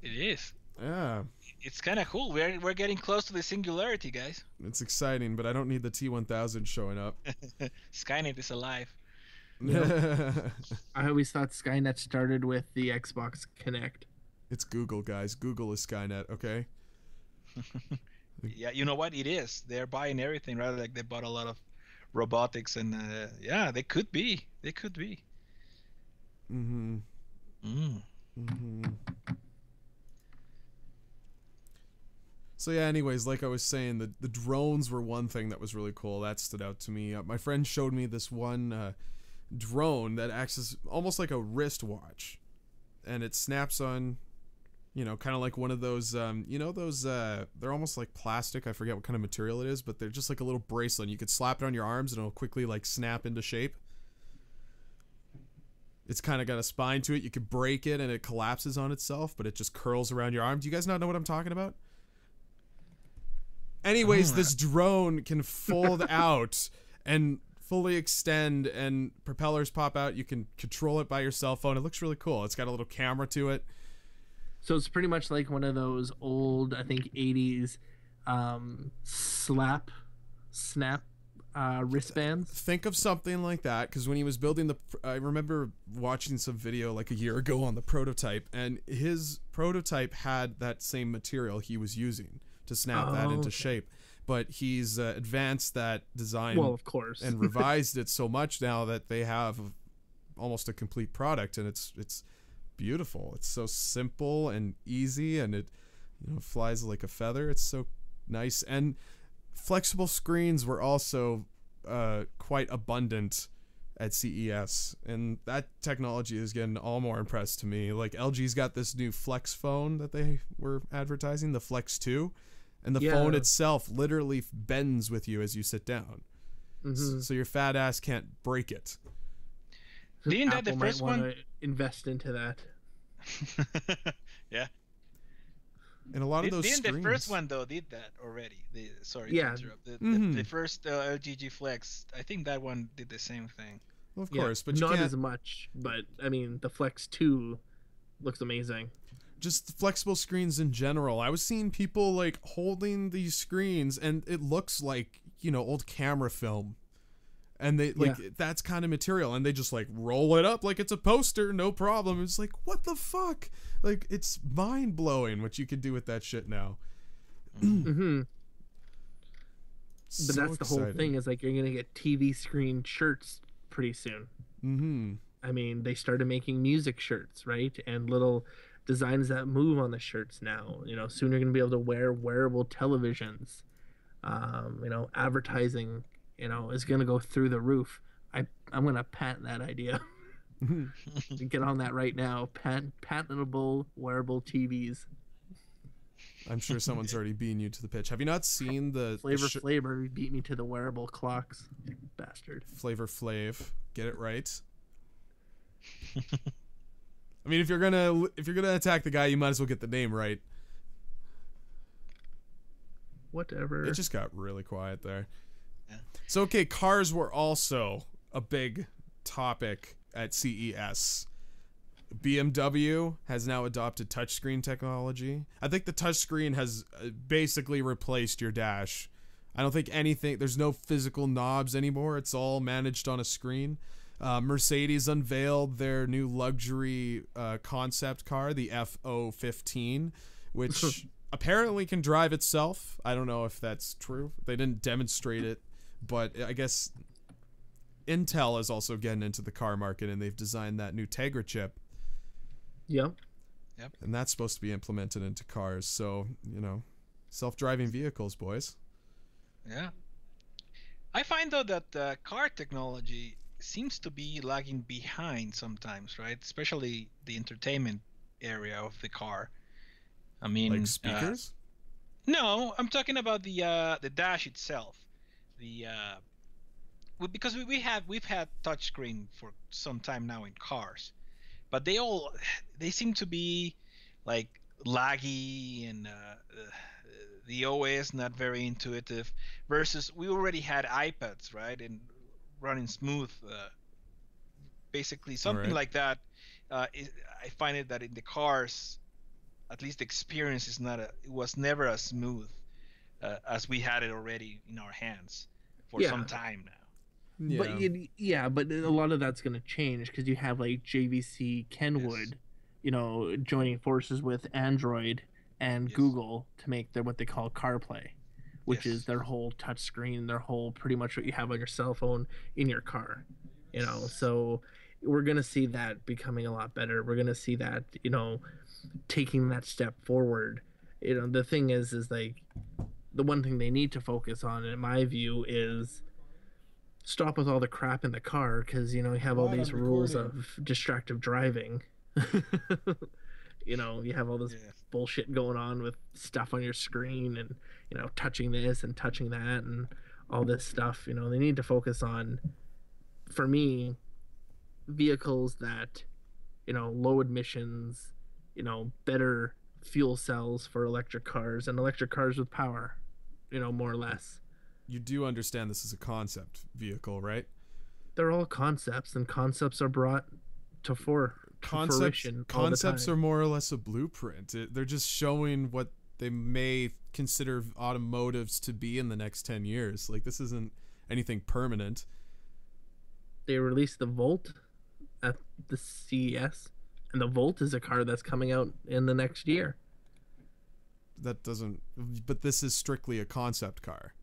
It is. Yeah. It's kind of cool. We're getting close to the singularity, guys. It's exciting, but I don't need the T-1000 showing up. Skynet is alive. I always thought Skynet started with the Xbox Kinect. It's Google, guys. Google is Skynet, okay? Yeah, you know what? It is. They're buying everything, right? Like they bought a lot of robotics, and yeah, they could be. They could be. Mm-hmm. Mm-hmm. So yeah, anyways, like I was saying, the drones were one thing that was really cool. That stood out to me. My friend showed me this one drone that acts as almost like a wristwatch, and it snaps on, kind of like one of those, they're almost like plastic. I forget what kind of material it is, but they're just like a little bracelet. You could slap it on your arms and it'll quickly like snap into shape. It's kind of got a spine to it. You could break it and it collapses on itself, but it just curls around your arm. Do you guys not know what I'm talking about? Anyways, this drone can fold out and fully extend, and propellers pop out. You can control it by your cell phone. It looks really cool. It's got a little camera to it. So it's pretty much like one of those old, I think, 80s snap wristbands. Think of something like that, because when he was building I remember watching some video like a year ago on the prototype, and his prototype had that same material he was using to snap that into shape. But he's advanced that design, well, of course, and revised it so much now that they have almost a complete product, and it's beautiful. It's so simple and easy, and it flies like a feather. It's so nice. And flexible screens were also quite abundant at CES, and that technology is getting all more impressed to me. Like LG's got this new Flex phone that they were advertising, the Flex 2. And the phone itself literally bends with you as you sit down. Mm-hmm. So your fat ass can't break it. Didn't that the Apple first might want one? to invest into that. Yeah. And a lot of those Didn't screens. the first one though did that already? Sorry Yeah. to interrupt. Mhm. The first LGG Flex, I think that one did the same thing. Of Yeah, course, but you not can't. as much. But I mean, the Flex 2 looks amazing. Just flexible screens in general. I was seeing people like holding these screens, and it looks like, you know, old camera film. And they like that's kind of material, and they just like roll it up like it's a poster, no problem. It's like, what the fuck? Like, it's mind blowing what you can do with that shit now. Mm-hmm. But So that's the whole exciting. thing, is like you're gonna get TV screen shirts pretty soon. Mm-hmm. I mean, they started making music shirts, right? And little designs that move on the shirts now. You know, soon you're gonna be able to wear wearable televisions. You know, advertising, you know, is gonna go through the roof. I'm gonna patent that idea. Get on that right now. Patentable wearable TVs. I'm sure someone's already beating you to the pitch. Have you not seen the Flavor beat me to the wearable clocks, bastard. Flavor Flav? Get it right. I mean, if you're gonna attack the guy, you might as well get the name right. Whatever. It just got really quiet there. Yeah. So okay, cars were also a big topic at CES. BMW has now adopted touchscreen technology. I think the touchscreen has basically replaced your dash. I don't think there's no physical knobs anymore. It's all managed on a screen. Mercedes unveiled their new luxury concept car, the F015, which apparently can drive itself. I don't know if that's true. They didn't demonstrate it, but I guess Intel is also getting into the car market, and they've designed that new Tegra chip. Yep. And that's supposed to be implemented into cars. So, you know, self-driving vehicles, boys. Yeah. I find though that car technology seems to be lagging behind sometimes, right? Especially the entertainment area of the car. I mean, Like speakers? No, I'm talking about the dash itself. Because we've had touchscreen for some time now in cars, but they seem to be like laggy, and the OS not very intuitive. Versus we already had iPads, right, and running smooth. Basically, something Right. like that. I find it that in the cars, at least the experience is it was never as smooth as we had it already in our hands for some time now. Yeah. But a lot of that's going to change because you have like JVC Kenwood, you know, joining forces with Android and Google to make what they call CarPlay, which is their whole touchscreen, their whole pretty much what you have on your cell phone in your car, you know. So we're going to see that becoming a lot better. We're going to see that, you know, taking that step forward. You know, the thing is like the one thing they need to focus on, in my view, is stop with all the crap in the car, because, you know, you have all these rules of distracted driving. You know, you have all this bullshit going on with stuff on your screen, and, you know, touching this and touching that and all this stuff. You know, they need to focus on, for me, vehicles that, you know, low emissions, you know, better fuel cells for electric cars, and electric cars with power, you know, more or less. You do understand this is a concept vehicle, right? They're all concepts, and concepts are brought to fruition. Concepts are more or less a blueprint. They're just showing what they may consider automotives to be in the next 10 years. Like, this isn't anything permanent. They released the Volt at the CES, and the Volt is a car that's coming out in the next year. But this is strictly a concept car.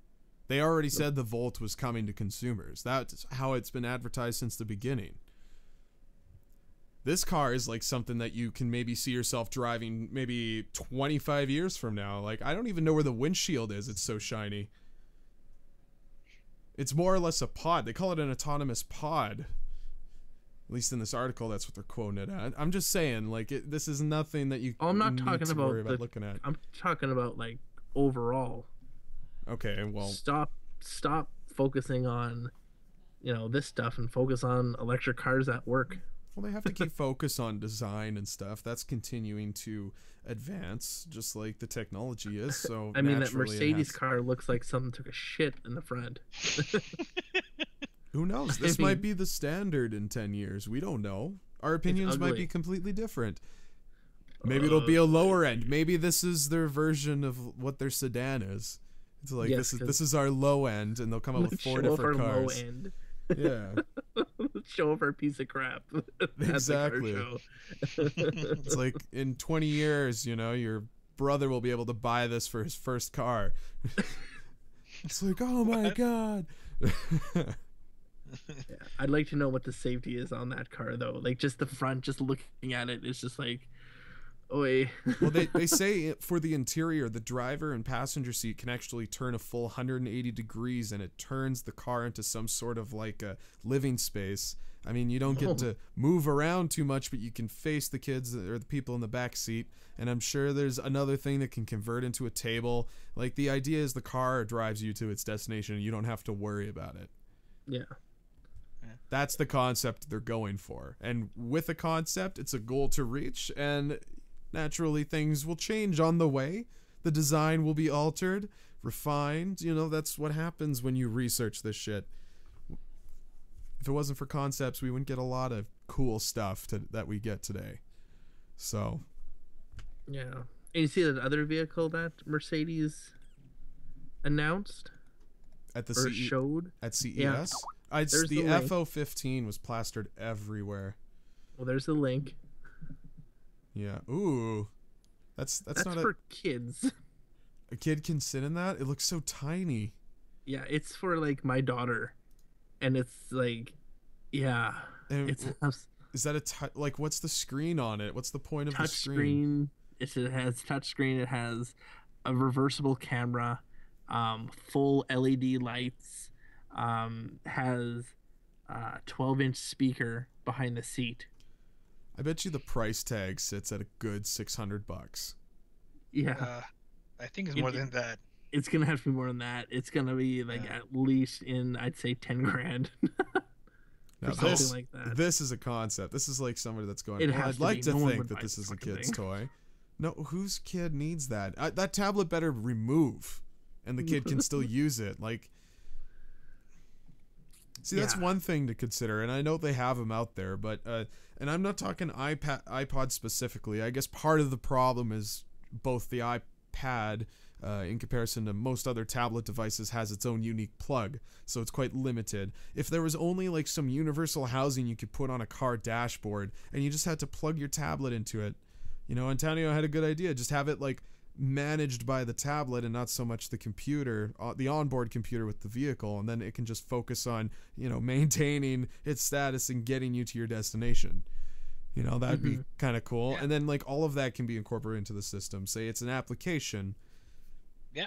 They already said the Volt was coming to consumers. That's how it's been advertised since the beginning. This car is like something that you can maybe see yourself driving maybe 25 years from now. Like, I don't even know where the windshield is. It's so shiny. It's more or less a pod. They call it an autonomous pod. At least in this article, that's what they're quoting it at. I'm just saying, like, this is nothing that you I'm not need talking to about worry about looking at. I'm talking about, like, overall. Okay, well, Stop focusing on this stuff and focus on electric cars at work. Well, they have to keep focus on design and stuff. That's continuing to advance, just like the technology is. So I mean, that Mercedes car looks like someone took a shit in the front. Who knows? This might be the standard in 10 years. We don't know. Our opinions might be completely different. Maybe it'll be a lower end. Maybe this is their version of what their sedan is. It's like, this is our low end, and they'll come out with 4 different cars. Low end. Yeah. Show off our piece of crap. Exactly. It's like in 20 years, your brother will be able to buy this for his first car. It's like, oh my God. Yeah, I'd like to know what the safety is on that car, though. Like, just the front, just looking at it, it's just like, oi. Well, they say for the interior, the driver and passenger seat can actually turn a full 180 degrees, and it turns the car into some sort of like a living space. I mean, you don't get to move around too much, but you can face the kids or the people in the back seat. And I'm sure there's another thing that can convert into a table. Like, the idea is the car drives you to its destination, and you don't have to worry about it. Yeah. That's the concept they're going for. And with a concept, it's a goal to reach, and naturally things will change on the way. The design will be altered, refined. That's what happens when you research this shit. If it wasn't for concepts, we wouldn't get a lot of cool stuff that we get today. So. Yeah. And you see that other vehicle that Mercedes announced? Showed? At CES? Yeah. The F-015 was plastered everywhere. Well, there's the link. Yeah. Ooh. That's not for kids. A kid can sit in that? It looks so tiny. Yeah, it's for like my daughter. And it's like, yeah. Is that what's the screen on it? What's the point of the screen? It has touch screen. It has a reversible camera, full LED lights. Has a 12-inch speaker behind the seat. I bet you the price tag sits at a good $600. Yeah, I think it's more than that. It's gonna have to be more than that. It's gonna be like at least I'd say 10 grand. Now something like that. This is a concept. This is like somebody that's going, I'd like to think that this is a kid's toy. No, whose kid needs that? That tablet better remove, and the kid can still use it. Like. See, that's one thing to consider, and I know they have them out there, but and I'm not talking iPod specifically. I guess part of the problem is both the iPad, in comparison to most other tablet devices, has its own unique plug, so it's quite limited. If there was only like some universal housing you could put on a car dashboard, and you just had to plug your tablet into it, Antonio had a good idea. Just have it like managed by the tablet and not so much the computer, the onboard computer with the vehicle, and then it can just focus on maintaining its status and getting you to your destination. That'd be kind of cool. And then like all of that can be incorporated into the system. Say it's an application. Yeah.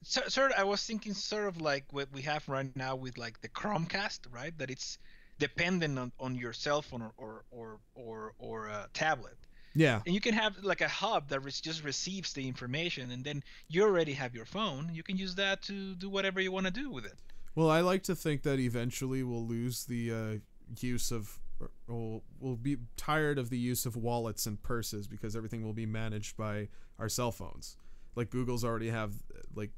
So sort of, I was thinking sort of like what we have right now with like the Chromecast, right? That it's dependent on your cell phone or a tablet. Yeah. And you can have like a hub that just receives the information, and then you already have your phone. You can use that to do whatever you want to do with it. Well, I like to think that eventually we'll lose the use of, we'll be tired of the use of wallets and purses, because everything will be managed by our cell phones. Like Google's already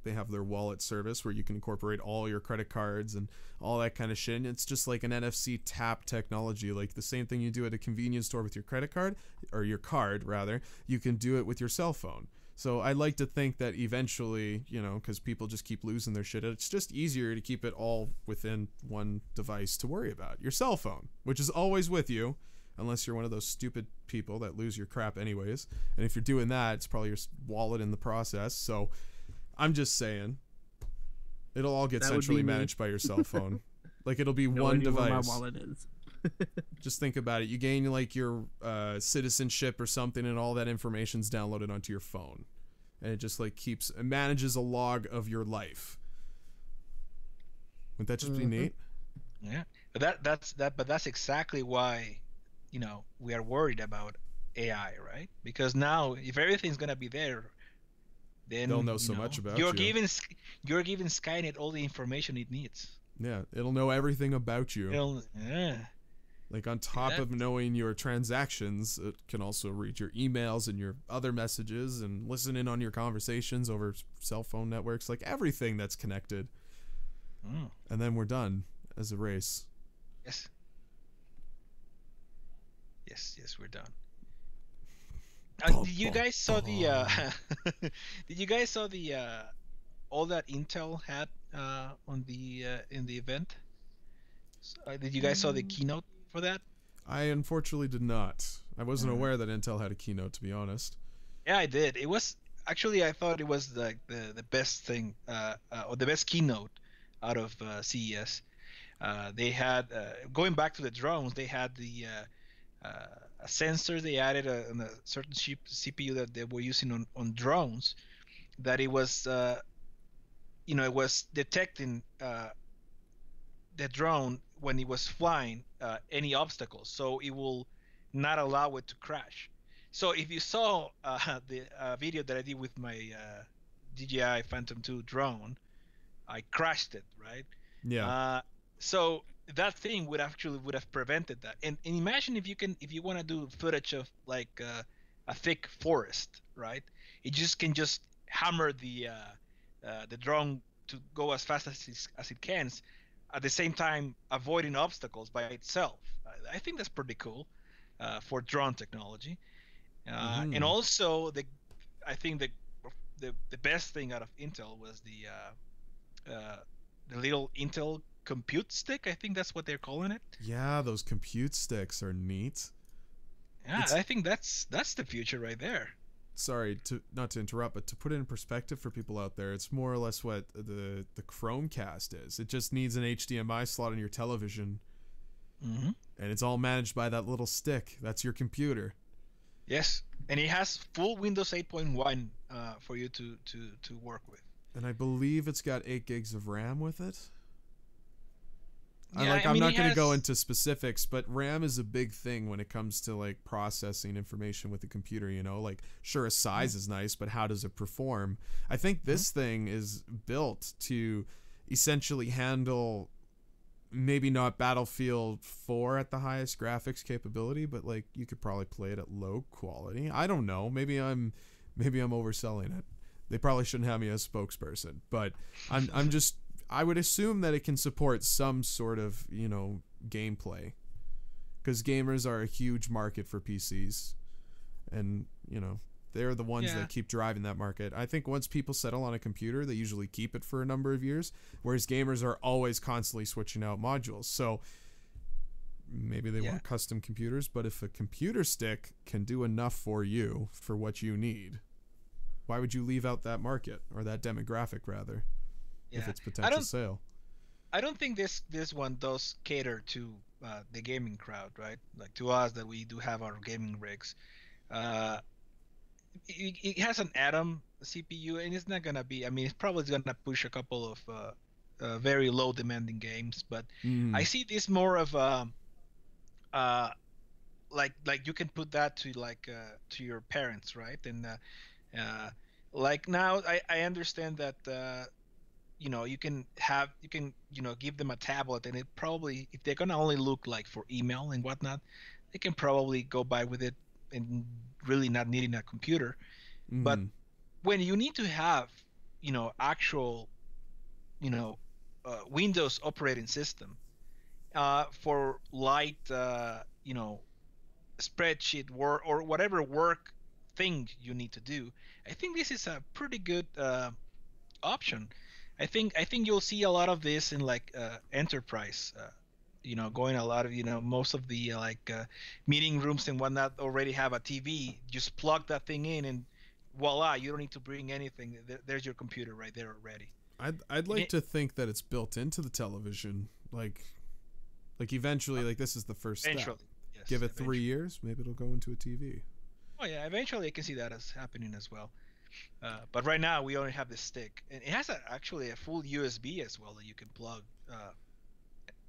they have their wallet service where you can incorporate all your credit cards and all that kind of shit. And it's just like an NFC tap technology, like the same thing you do at a convenience store with your credit card, or your card rather, you can do it with your cell phone. So I like to think that eventually, because people just keep losing their shit, it's just easier to keep it all within one device to worry about. Your cell phone, which is always with you, unless you're one of those stupid people that lose your crap anyways. And if you're doing that, it's probably your wallet in the process. So I'm just saying, it'll all get centrally managed by your cell phone. Like it'll be one device. Where my wallet is. Just think about it. You gain like your citizenship or something, and all that information's downloaded onto your phone, and it just like manages a log of your life. Wouldn't that just be neat? Yeah, but that's exactly why we are worried about AI, right? Because now if everything's gonna be there, then they'll know so much about you're giving Skynet all the information it needs. Yeah, it'll know everything about you. Yeah. Like on top of knowing your transactions, it can also read your emails and your other messages and listen in on your conversations over cell phone networks, like everything that's connected. And then we're done as a race. Yes. Yes, we're done. Did you guys saw the did you guys saw the all that Intel had on the in the event? Did you guys saw the keynote for that? I unfortunately did not. I wasn't aware that Intel had a keynote, to be honest. Yeah, I did. It was actually, I thought it was like the best thing or the best keynote out of CES. They had going back to the drones. They had the sensors they added on a certain CPU that they were using on drones. That it was it was detecting the drone when it was flying any obstacles, so it will not allow it to crash. So if you saw the video that I did with my DJI Phantom 2 drone, I crashed it, right? Yeah. So that thing would have prevented that. And imagine if you want to do footage of like a thick forest, right? It can just hammer the drone to go as fast as it can, at the same time avoiding obstacles by itself. I think that's pretty cool for drone technology. And also I think the best thing out of Intel was the little Intel compute stick. I think that's what they're calling it. Yeah, those compute sticks are neat. Yeah, I think that's the future right there. Sorry, not to interrupt, but to put it in perspective for people out there, it's more or less what the Chromecast is. It just needs an HDMI slot in your television, and it's all managed by that little stick. That's your computer. Yes, and it has full Windows 8.1 for you to work with. And I believe it's got 8 gigs of RAM with it. Yeah, I'm not going to go into specifics, but RAM is a big thing when it comes to like processing information with the computer, you know, like sure, a size is nice, but how does it perform? I think this thing is built to essentially handle maybe not Battlefield 4 at the highest graphics capability, but like you could probably play it at low quality. I don't know. Maybe I'm overselling it. They probably shouldn't have me as spokesperson, but I would assume that it can support some sort of, you know, gameplay, because gamers are a huge market for PCs, and you know they're the ones that keep driving that market. I think once people settle on a computer, they usually keep it for a number of years, whereas gamers are always constantly switching out modules. So maybe they want custom computers, but if a computer stick can do enough for you for what you need, why would you leave out that market, or that demographic rather? Yeah. If it's potential sale. I don't think this one does cater to the gaming crowd, right? Like to us that we do have our gaming rigs. It has an Atom CPU, and it's not gonna be. I mean, it's probably gonna push a couple of very low demanding games, but I see this more of like you can put that to like to your parents, right? And like now I understand that. You know, you can give them a tablet, and it probably, if they're gonna only look like for email and whatnot, they can probably go by with it and really not needing a computer. But when you need to have, you know, actual, you know, Windows operating system for light, you know, spreadsheet work or whatever work thing you need to do, I think this is a pretty good option. I think you'll see a lot of this in like enterprise, you know, going a lot of, you know, most of the like meeting rooms and whatnot already have a TV. Just plug that thing in and voila, you don't need to bring anything. There's your computer right there already. I'd like to think that it's built into the television, like eventually, like this is the first step. Yes, give it 3 years, maybe it'll go into a TV. Oh yeah, eventually I can see that as happening as well. But right now we only have this stick, and it has actually a full USB as well that you can plug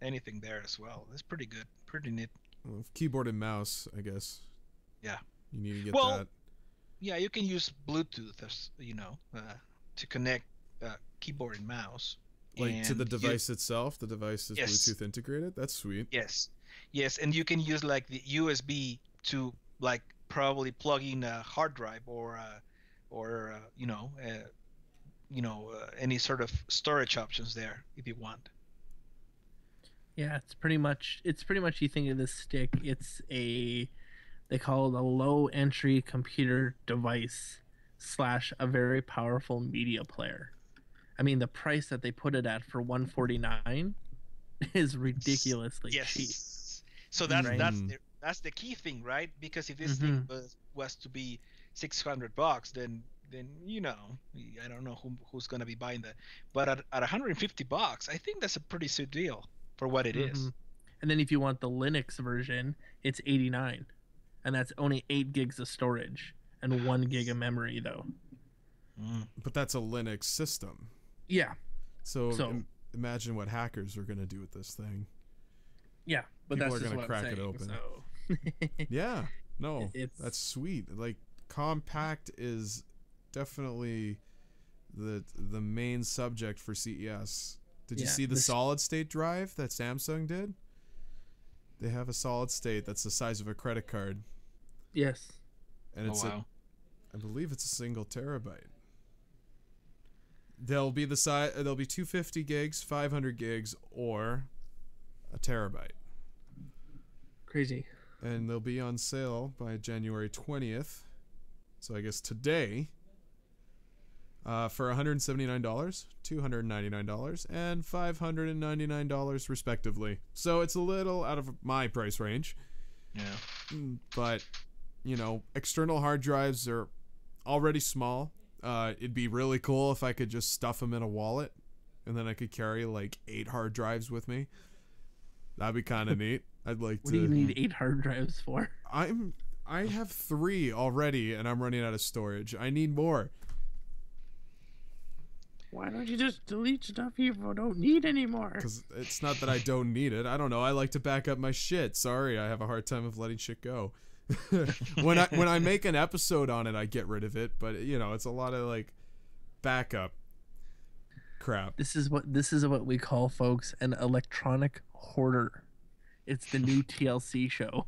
anything there as well. It's pretty good, pretty neat. Well, keyboard and mouse, I guess. Yeah. You need to get that. Yeah, you can use Bluetooth, as you know, to connect keyboard and mouse. Like to the And device itself, the device is Yes. Bluetooth integrated. That's sweet. yes, and you can use like the USB to like probably plug in a hard drive or any sort of storage options there if you want. Yeah, it's pretty much you think of this stick, they call it a low entry computer device / a very powerful media player. I mean, the price that they put it at for $149 is ridiculously cheap. So that's Right. that's the key thing, right? Because if this thing was to be $600, then I don't know who's gonna be buying that. But at $150, I think that's a pretty sweet deal for what it is. And then if you want the Linux version, it's $89, and that's only 8 gigs of storage and 1 gig of memory, though. But that's a Linux system. Yeah. So imagine what hackers are going to do with this thing. Yeah, but People that's are just gonna what I'm crack it saying, open. So. Yeah. No, It's- that's sweet. Like compact is definitely the main subject for CES. Did you Yeah, see the this- solid state drive that Samsung did? They have a solid state that's the size of a credit card, Yes. and it's wow. I believe it's a single terabyte. There'll be 250 gigs, 500 gigs, or a terabyte. Crazy. And they'll be on sale by January 20th. So I guess today, for $179, $299, and $599 respectively. So it's a little out of my price range. Yeah. But, external hard drives are already small. It'd be really cool if I could just stuff them in a wallet, and then I could carry like 8 hard drives with me. That'd be kind of neat. I'd like What to. do you need 8 hard drives for? I have 3 already, and I'm running out of storage. I need more. Why don't you just delete stuff you don't need anymore? Because it's not that I don't need it. I don't know. I like to back up my shit. Sorry, I have a hard time of letting shit go. when I make an episode on it, I get rid of it. But it's a lot of like backup crap. This is what we call, folks, an electronic hoarder. It's the new TLC show.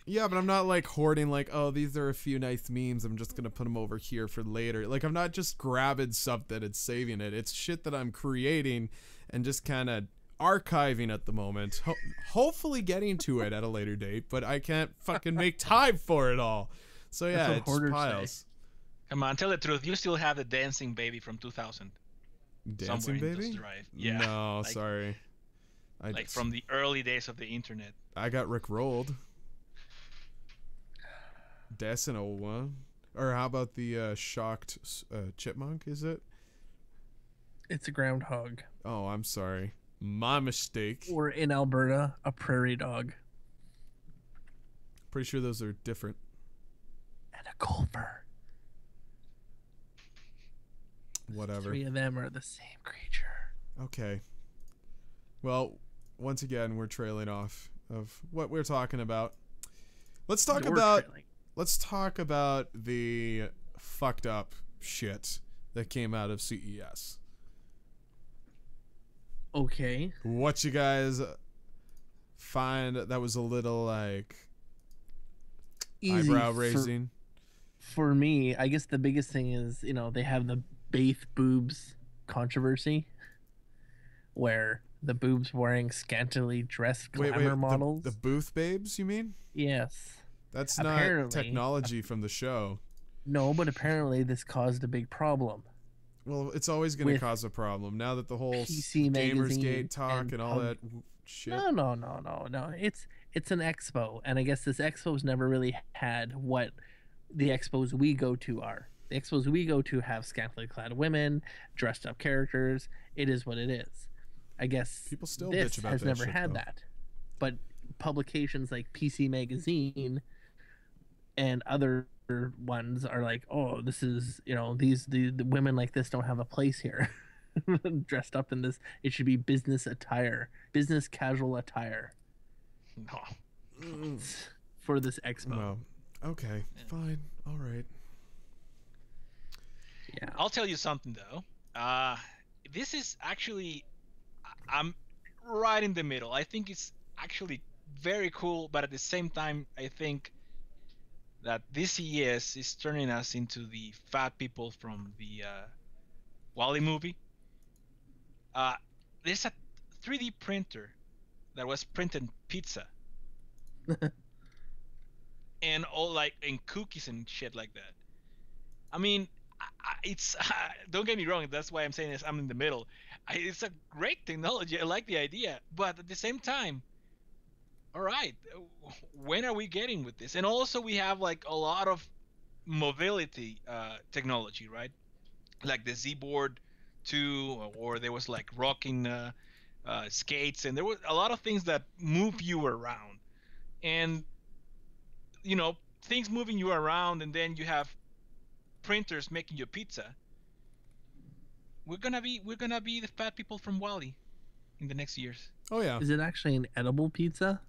Yeah, but I'm not like hoarding like, oh, these are a few nice memes, I'm just gonna put them over here for later. Like, I'm not just grabbing something and saving it. It's shit that I'm creating and just kind of archiving at the moment, hopefully getting to it at a later date, but I can't fucking make time for it all. So yeah, what it's hoarders piles. say. Come on, tell the truth. You still have the dancing baby from 2000. Dancing somewhere in baby? this drive. Yeah. No, like, sorry. Like from the early days of the internet. I got Rick rolled. That's an old one. Or how about the shocked chipmunk? Is it? It's a groundhog. Oh, I'm sorry. My mistake. Or in Alberta, a prairie dog. Pretty sure those are different. And a gopher. Whatever. 3 of them are the same creature. Okay. Well, once again, we're trailing off of what we're talking about. Let's talk about the fucked up shit that came out of CES. Okay. What you guys find that was a little like Easy eyebrow raising? For me, I guess the biggest thing is, they have the Bath boobs controversy, where the boobs wearing scantily dressed glamour models. The booth babes, you mean? Yes. That's Apparently- not technology from the show. No, but apparently this caused a big problem. Well, it's always going to With cause a problem now that the whole PC Magazine Gamersgate talk and all that shit. No. It's an expo, and I guess this expo's never really had what the expos we go to are. The expos we go to have scantily clad women, dressed up characters. It is what it is. I guess People still this bitch about has that never shit, had though. that. But publications like PC Magazine and other ones are like, oh, this is, the women like this don't have a place here. Dressed up in this, it should be business attire, business casual attire No. for this expo. Well, okay, fine, all right. Yeah. I'll tell you something though. this is actually, I'm right in the middle. I think it's actually very cool, but at the same time, I think that this CES is turning us into the fat people from the Wall-E movie. There's a 3D printer that was printing pizza and all like and cookies and shit like that. I mean, it's don't get me wrong. That's why I'm saying this. I'm in the middle. It's a great technology. I like the idea, but at the same time, all right, when are we getting with this? And also, we have like a lot of mobility technology, right? Like the Z board 2, or there was like rocking skates, and there was a lot of things that move you around, and things moving you around, and then you have printers making your pizza. We're gonna be the fat people from Wall-E in the next years. Oh yeah. Is it actually an edible pizza?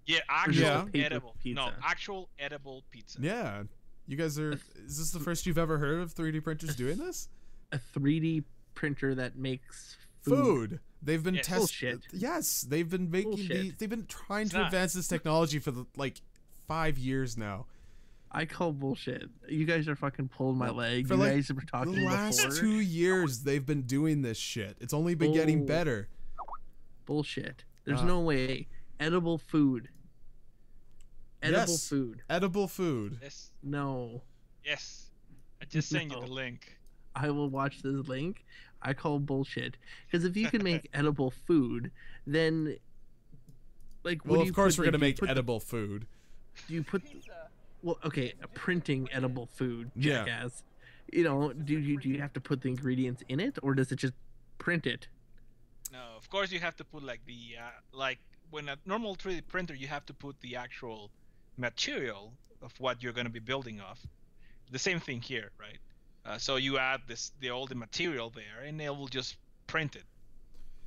Yeah, actual paper edible. pizza? No, actual edible pizza. Yeah. You guys are. Is this the first you've ever heard of 3D printers doing this? A 3D printer that makes Food. They've been Yes. Bullshit. Yes, they've been making Bullshit. they've been trying It's to not. advance this technology for like 5 years now. I call bullshit. You guys are fucking pulling my leg. For You like guys were talking The last before. 2 years they've been doing this shit. It's only been getting Oh. better. Bullshit. There's Uh, no way. Edible food. Edible Yes. food. Edible food. Yes, No. yes. I just sent you the No. link. I will watch this link. I call bullshit. Because if you can make edible food, then like what Well, do of you course put, we're like, gonna do you make put the- edible food. Do you put well, okay, printing edible food, Yeah. jackass. Do you have to put the ingredients in it, or does it just print it? No, of course you have to put like the like when a normal 3D printer, you have to put the actual material of what you're going to be building off. The same thing here, right? So you add all the material there, and it will just print it.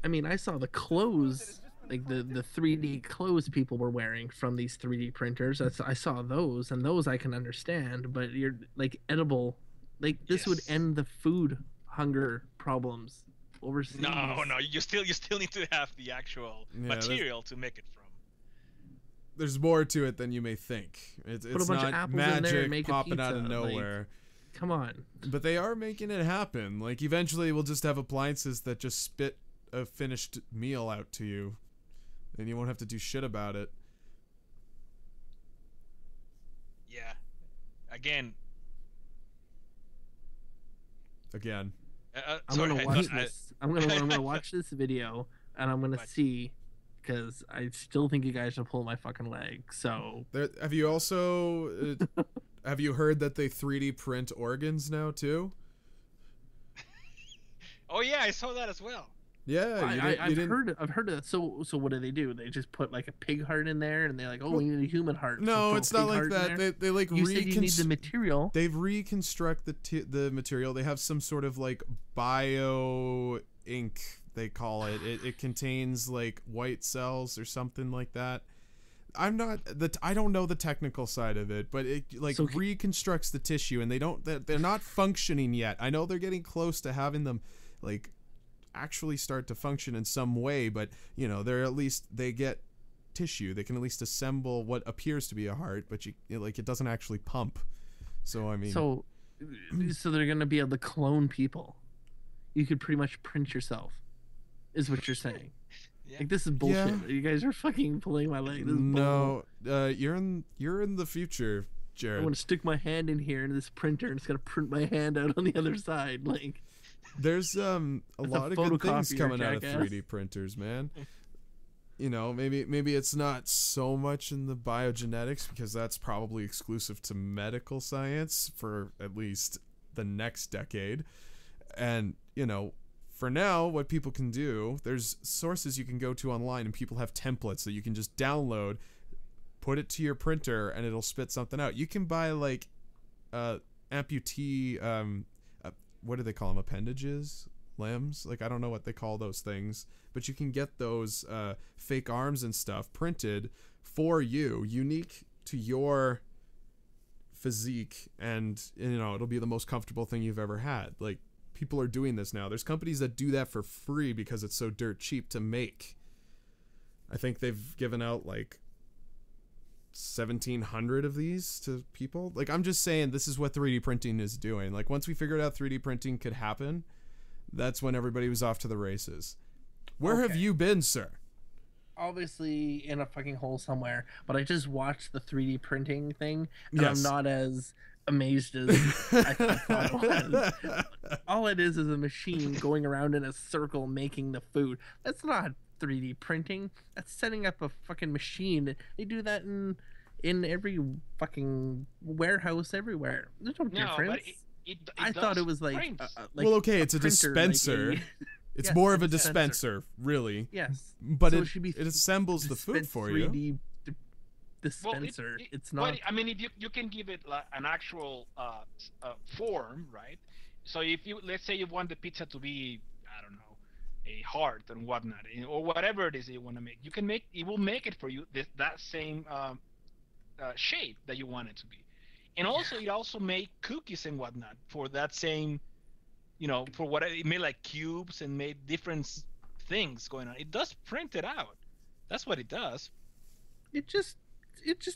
I mean, I saw the clothes, like the 3D clothes people were wearing from these 3D printers. I saw those, and those I can understand. But you're like edible, like this would Yes. end the food hunger problems overseas. No, you still need to have the actual Yeah, that's- material to make it from. There's more to it than you may think. It's a bunch of not apples in there and magic make a popping out of pizza, like- nowhere. Come on. But they are making it happen. Like eventually we'll just have appliances that just spit a finished meal out to you. And you won't have to do shit about it. Yeah. Again. Again. I'm Sorry, gonna I watch thought I- this. I'm gonna watch this video, and I'm gonna Watch. see, because I still think you guys should pull my fucking leg. So Have you also have you heard that they 3D print organs now too? Oh yeah, I saw that as well. Yeah, I've heard of that. So what do? They just put like a pig heart in there, and they're like, oh, we need a human heart. so No, throw it's a not pig like heart in that. there. They like You said you need the material. They've reconstruct the material. They have some sort of like bio ink, they call it. It contains like white cells or something like that. I don't know the technical side of it, but it like So- reconstructs the tissue, and they're not functioning yet. I know they're getting close to having them like actually start to function in some way, but they're at least they get tissue. They can at least assemble what appears to be a heart, but it doesn't actually pump. So I mean, So they're gonna be able to clone people. You could pretty much print yourself, is what you're saying. Yeah. Like this is bullshit. Yeah. You guys are fucking pulling my leg. This is no, you're in the future, I'm Jared. gonna stick my hand in here in this printer, and it's gonna print my hand out on the other side. Like There's a lot of good things photocopier, coming out of jackass. 3D printers, man. Maybe it's not so much in the biogenetics, because that's probably exclusive to medical science for at least the next decade. And for now, what people can do, there's sources you can go to online, and people have templates that you can just download, put it to your printer, and it'll spit something out. You can buy like amputee what do they call them, appendages, limbs, like I don't know what they call those things, but you can get those fake arms and stuff printed for you, unique to your physique, and it'll be the most comfortable thing you've ever had. Like people are doing this now. There's companies that do that for free because it's so dirt cheap to make. I think they've given out like 1,700 of these to people. Like, I'm just saying, this is what 3D printing is doing. Like, once we figured out 3D printing could happen, that's when everybody was off to the races. Where have you been, sir? Obviously in a fucking hole somewhere, but I just watched the 3D printing thing, and I'm not as amazed as I thought it was. All it is a machine going around in a circle making the food. That's not 3D printing. That's setting up a fucking machine. They do that in every fucking warehouse everywhere. There's no difference. It I thought it was like, well, okay, it's a dispenser. Like it's more of a dispenser, really. Yes, but so it assembles the food for 3D you. Dispenser. Well, it's not. I mean, if you can give it like an actual form, right? So if you, let's say you want the pizza to be, I don't know, a heart and whatnot, or whatever it is that you want to make, you can make it. Will make it for you that same shape that you want it to be, and also it also make cookies and whatnot for that same, for what it made, like cubes, and made different things going on. It does print it out. That's what it does. It just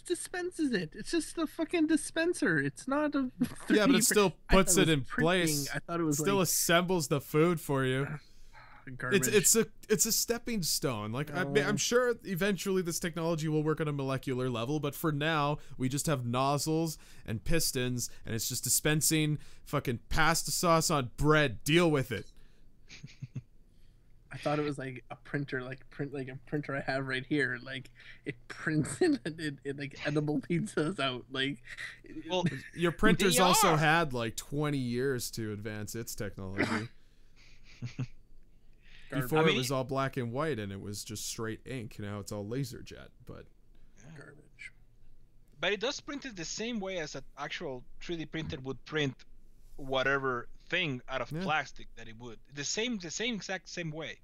dispenses it. It's just a fucking dispenser. It's not a. Yeah, but it still puts it in place. I thought it was still assembles the food for you. Garbage. It's a stepping stone. Like, I'm sure eventually this technology will work on a molecular level, but for now we just have nozzles and pistons, and it's just dispensing fucking pasta sauce on bread. Deal with it. I thought it was like a printer, like a printer I have right here. Like, it prints in like edible pizzas out. Like, well, your printer's also had like 20 years to advance its technology. Before it was all black and white and it was just straight ink. Now it's all laser jet, but garbage. But it does print it the same way as an actual 3D printer would print whatever thing out of plastic that it would. The same exact same way,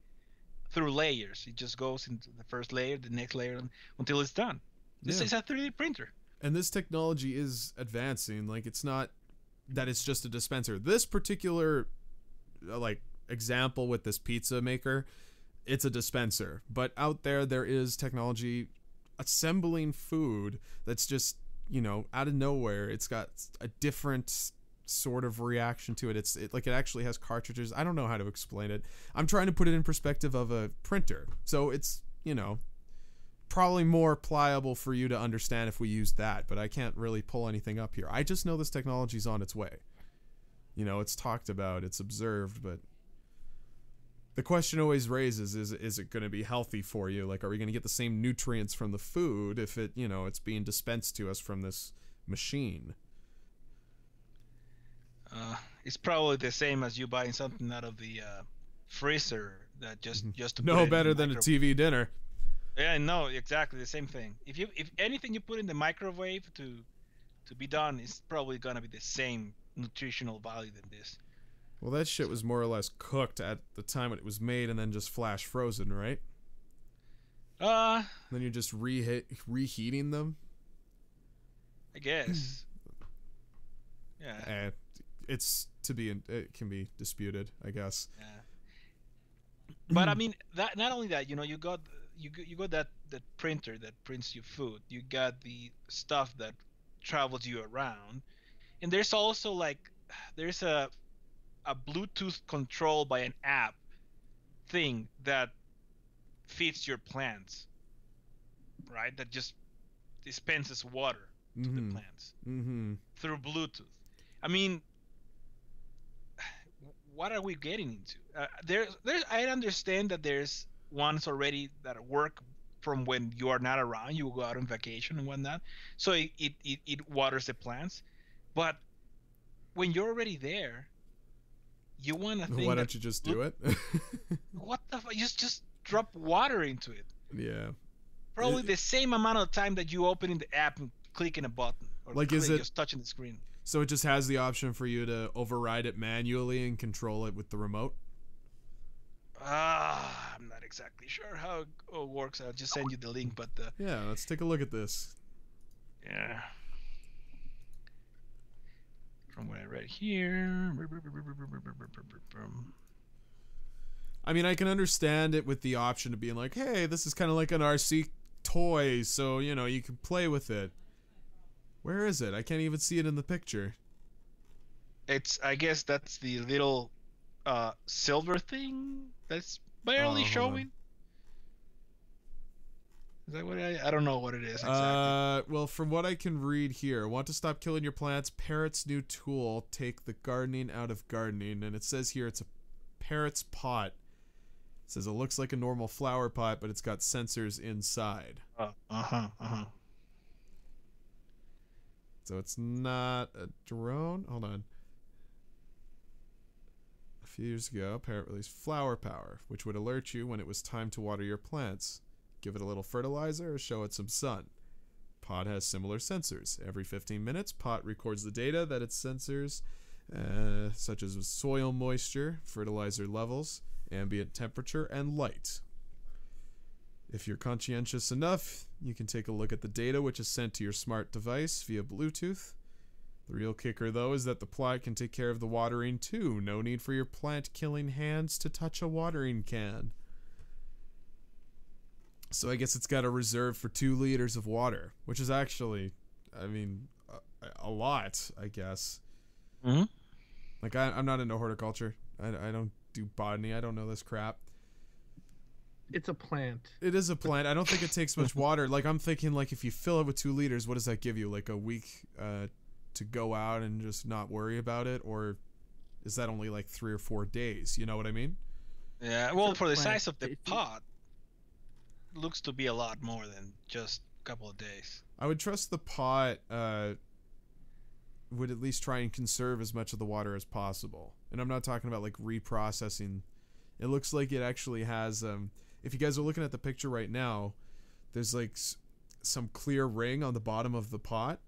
through layers. It just goes into the first layer, the next layer, until it's done. This is a 3D printer. And this technology is advancing. Like, it's not that it's just a dispenser. This particular example with this pizza maker, it's a dispenser. But out there is technology assembling food that's just, out of nowhere. It's got a different sort of reaction to it. It actually has cartridges. I don't know how to explain it. I'm trying to put it in perspective of a printer. So it's, probably more pliable for you to understand if we use that, but I can't really pull anything up here. I just know this technology's on its way. It's talked about, it's observed, but the question always raises, is it going to be healthy for you? Like, are we going to get the same nutrients from the food if it, it's being dispensed to us from this machine? It's probably the same as you buying something out of the freezer that just to no better than a TV dinner. Yeah, no, exactly the same thing. If anything you put in the microwave to be done, it's probably gonna be the same nutritional value than this. Well, that shit was more or less cooked at the time when it was made, and then just flash frozen, right? Then you're just reheating them. I guess. Yeah. It can be disputed, I guess. Yeah. But I mean, that not only that, you got that printer that prints you food. You got the stuff that travels you around, and there's also there's a Bluetooth control by an app thing that feeds your plants, right? That just dispenses water to the plants through Bluetooth. I mean, what are we getting into? I understand that there's ones already that work from when you are not around. You go out on vacation and whatnot, so it waters the plants. But when you're already there, you want to think, why don't you just do it? What the fuck? Just drop water into it. Yeah. Probably the same amount of time that you opening the app and clicking a button, or just touching the screen. So it just has the option for you to override it manually and control it with the remote? I'm not exactly sure how it works. I'll just send you the link, but yeah, let's take a look at this. Yeah. from what I read here. I mean, I can understand it with the option of being like, hey, this is kind of like an RC toy, so, you know, you can play with it. Where is it? I can't even see it in the picture. I guess that's the little silver thing that's barely showing. Is that what I don't know what it is exactly. Well, from what I can read here, want to stop killing your plants? Parrot's new tool, take the gardening out of gardening. And it says here it's a parrot's pot. It says it looks like a normal flower pot, but it's got sensors inside. So it's not a drone. Hold on. A few years ago, Parrot released Flower Power, which would alert you when it was time to water your plants. Give it a little fertilizer or show it some sun. Pod has similar sensors. Every 15 minutes, Pot records the data that its sensors, such as soil moisture, fertilizer levels, ambient temperature, and light. If you're conscientious enough, you can take a look at the data which is sent to your smart device via Bluetooth. The real kicker, though, is that the plot can take care of the watering, too. No need for your plant-killing hands to touch a watering can. So I guess it's got a reserve for 2 liters of water, which is actually, I mean, a lot, I guess. Mm-hmm. Like, I'm not into horticulture. I don't do botany. I don't know this crap. It's a plant. It is a plant. I don't think it takes much water. Like, I'm thinking, like, if you fill it with 2 liters, what does that give you? Like, a week to go out and just not worry about it? Or is that only, like, 3 or 4 days? You know what I mean? Yeah, well, for the size of the pot, looks to be a lot more than just a couple of days. I would trust the pot would at least try and conserve as much of the water as possible. And I'm not talking about, like, reprocessing. It looks like it actually has... if you guys are looking at the picture right now, there's like some clear ring on the bottom of the pot.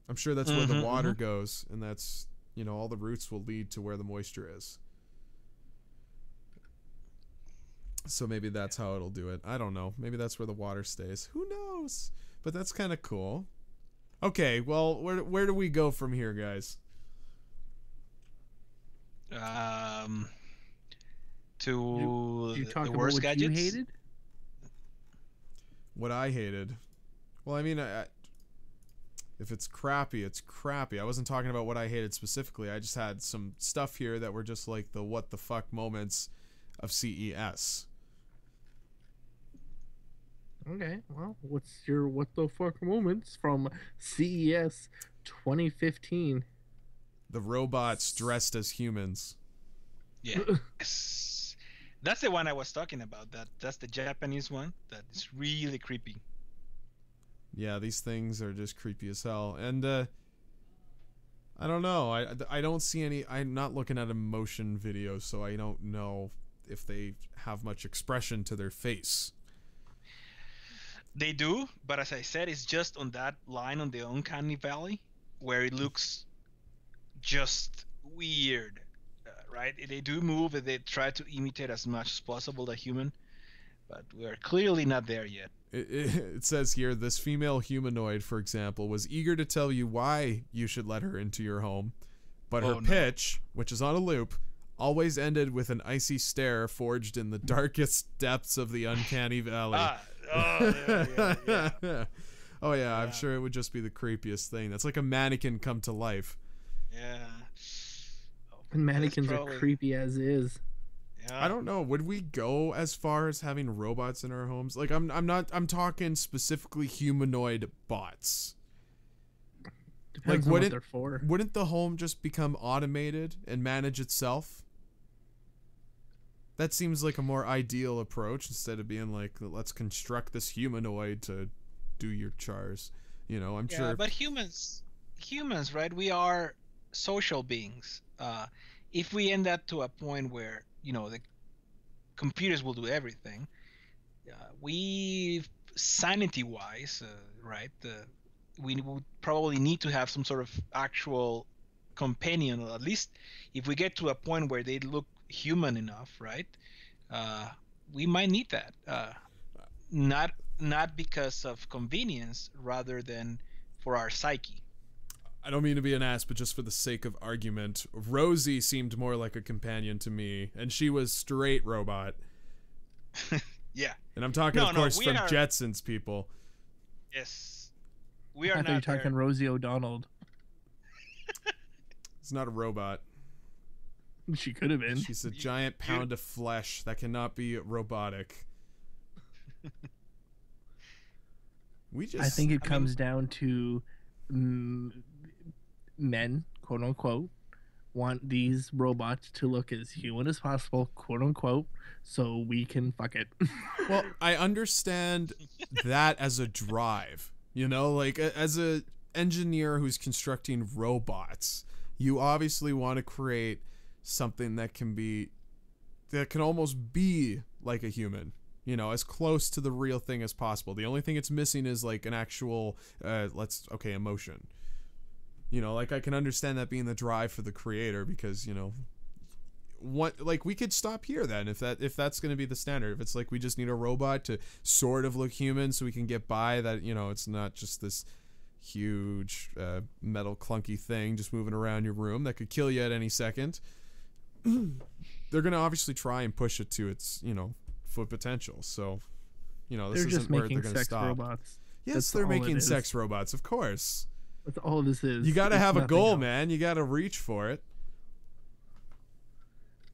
I'm sure that's where the water goes, and that's, you know, all the roots will lead to where the moisture is. So maybe that's how it'll do it. I don't know. Maybe that's where the water stays. Who knows? But that's kind of cool. Okay, well, where do we go from here, guys? To you talk the about worst what gadgets? you hated? What I hated? Well, I mean, if it's crappy, it's crappy. I wasn't talking about what I hated specifically. I just had some stuff here that were just like the what the fuck moments of CES. Okay, well, what's your what the fuck moments from CES 2015? The robots dressed as humans. Yes. That's the one I was talking about. That's the Japanese one. That is really creepy. Yeah, these things are just creepy as hell. And I don't know. I don't see any. I'm not looking at a motion video, so I don't know if they have much expression to their face. They do, but as I said, it's just on that line on the uncanny valley where it looks just weird, right? They do move and they try to imitate as much as possible the human, but we're clearly not there yet. It says here, this female humanoid, for example, was eager to tell you why you should let her into your home, but her pitch, which is on a loop, always ended with an icy stare forged in the darkest depths of the uncanny valley. Oh yeah, I'm sure it would just be the creepiest thing. That's like a mannequin come to life. Yeah. And mannequins are creepy as is. Yeah. I don't know. Would we go as far as having robots in our homes? Like, I'm talking specifically humanoid bots. Depends on what they're for. Wouldn't the home just become automated and manage itself? That seems like a more ideal approach instead of being like, let's construct this humanoid to do your chores. You know, I'm sure. But humans, right? We are social beings. If we end up to a point where, you know, the computers will do everything, we, sanity-wise, right? We would probably need to have some sort of actual companion, or at least if we get to a point where they look human enough, right? We might need that. Not because of convenience, rather than for our psyche. I don't mean to be an ass, but just for the sake of argument, Rosie seemed more like a companion to me, and she was straight robot. Yeah. And I'm talking, of course, from Jetsons people. Yes. We are I thought you were talking Rosie O'Donnell. It's not a robot. She could have been. She's a giant pound of flesh that cannot be robotic. I think it comes down to men, quote unquote, want these robots to look as human as possible, quote unquote, so we can fuck it. Well, I understand that as a drive, you know, like as a engineer who's constructing robots, you obviously want to create something that can almost be like a human, you know, as close to the real thing as possible. The only thing it's missing is like an actual emotion. You know, like I can understand that being the drive for the creator, because, you know, we could stop here then if that's going to be the standard. If it's like we just need a robot to sort of look human so we can get by, that, you know, it's not just this huge metal clunky thing just moving around your room that could kill you at any second. They're going to obviously try and push it to its, you know, full potential. So, you know, this isn't where they're going to stop. Robots. Yes, they're making sex robots, of course. That's all this is. You got to have a goal, man. You got to reach for it.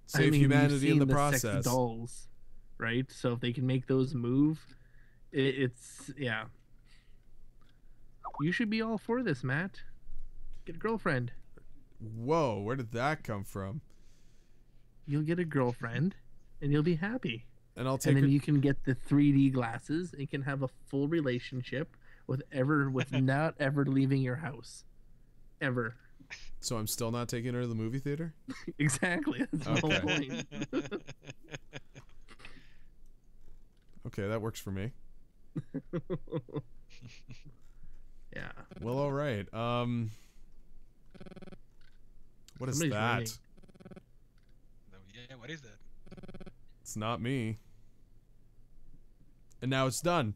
Save humanity in the process. Sexy dolls, right? So if they can make those move, it's yeah. You should be all for this, Matt. Get a girlfriend. Whoa, where did that come from? You'll get a girlfriend, and you'll be happy. And I'll take. And then you can get the 3D glasses and can have a full relationship with not ever leaving your house, ever. So I'm still not taking her to the movie theater? Exactly. That's the whole point. Okay, that works for me. Yeah. Well, all right. What is Somebody's that? writing. Yeah, what is that? It's not me. And now it's done.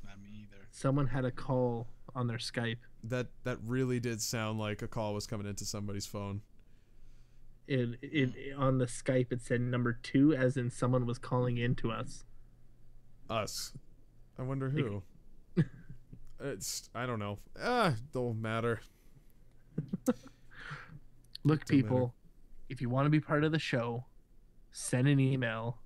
Not me either. Someone had a call on their Skype. That really did sound like a call was coming into somebody's phone. It on the Skype it said number 2, as in someone was calling in to us. Us. I wonder who. I don't know. Don't matter. Look, people, if you want to be part of the show, send an email,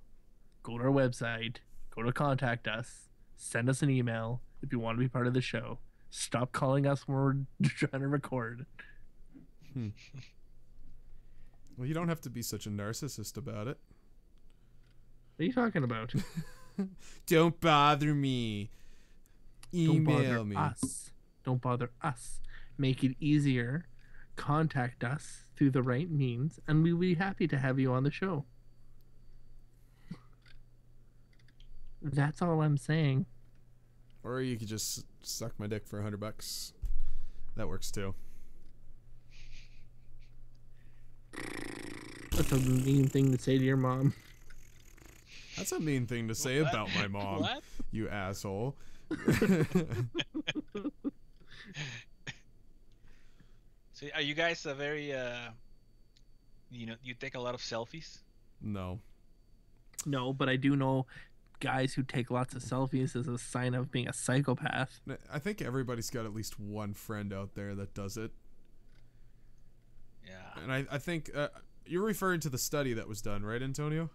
go to our website, go to contact us, send us an email if you want to be part of the show. Stop calling us when we're trying to record. Well, you don't have to be such a narcissist about it. What are you talking about? Don't bother me. Email me. Don't bother us. Make it easier. Contact us through the right means, and we'll be happy to have you on the show. That's all I'm saying. Or you could just suck my dick for $100. That works too. That's a mean thing to say to your mom. That's a mean thing to say about my mom. What? You asshole. So are you guys a very you take a lot of selfies? No. No, but I do know guys who take lots of selfies as a sign of being a psychopath. I think everybody's got at least one friend out there that does it. Yeah. And I think you're referring to the study that was done, right, Antonio?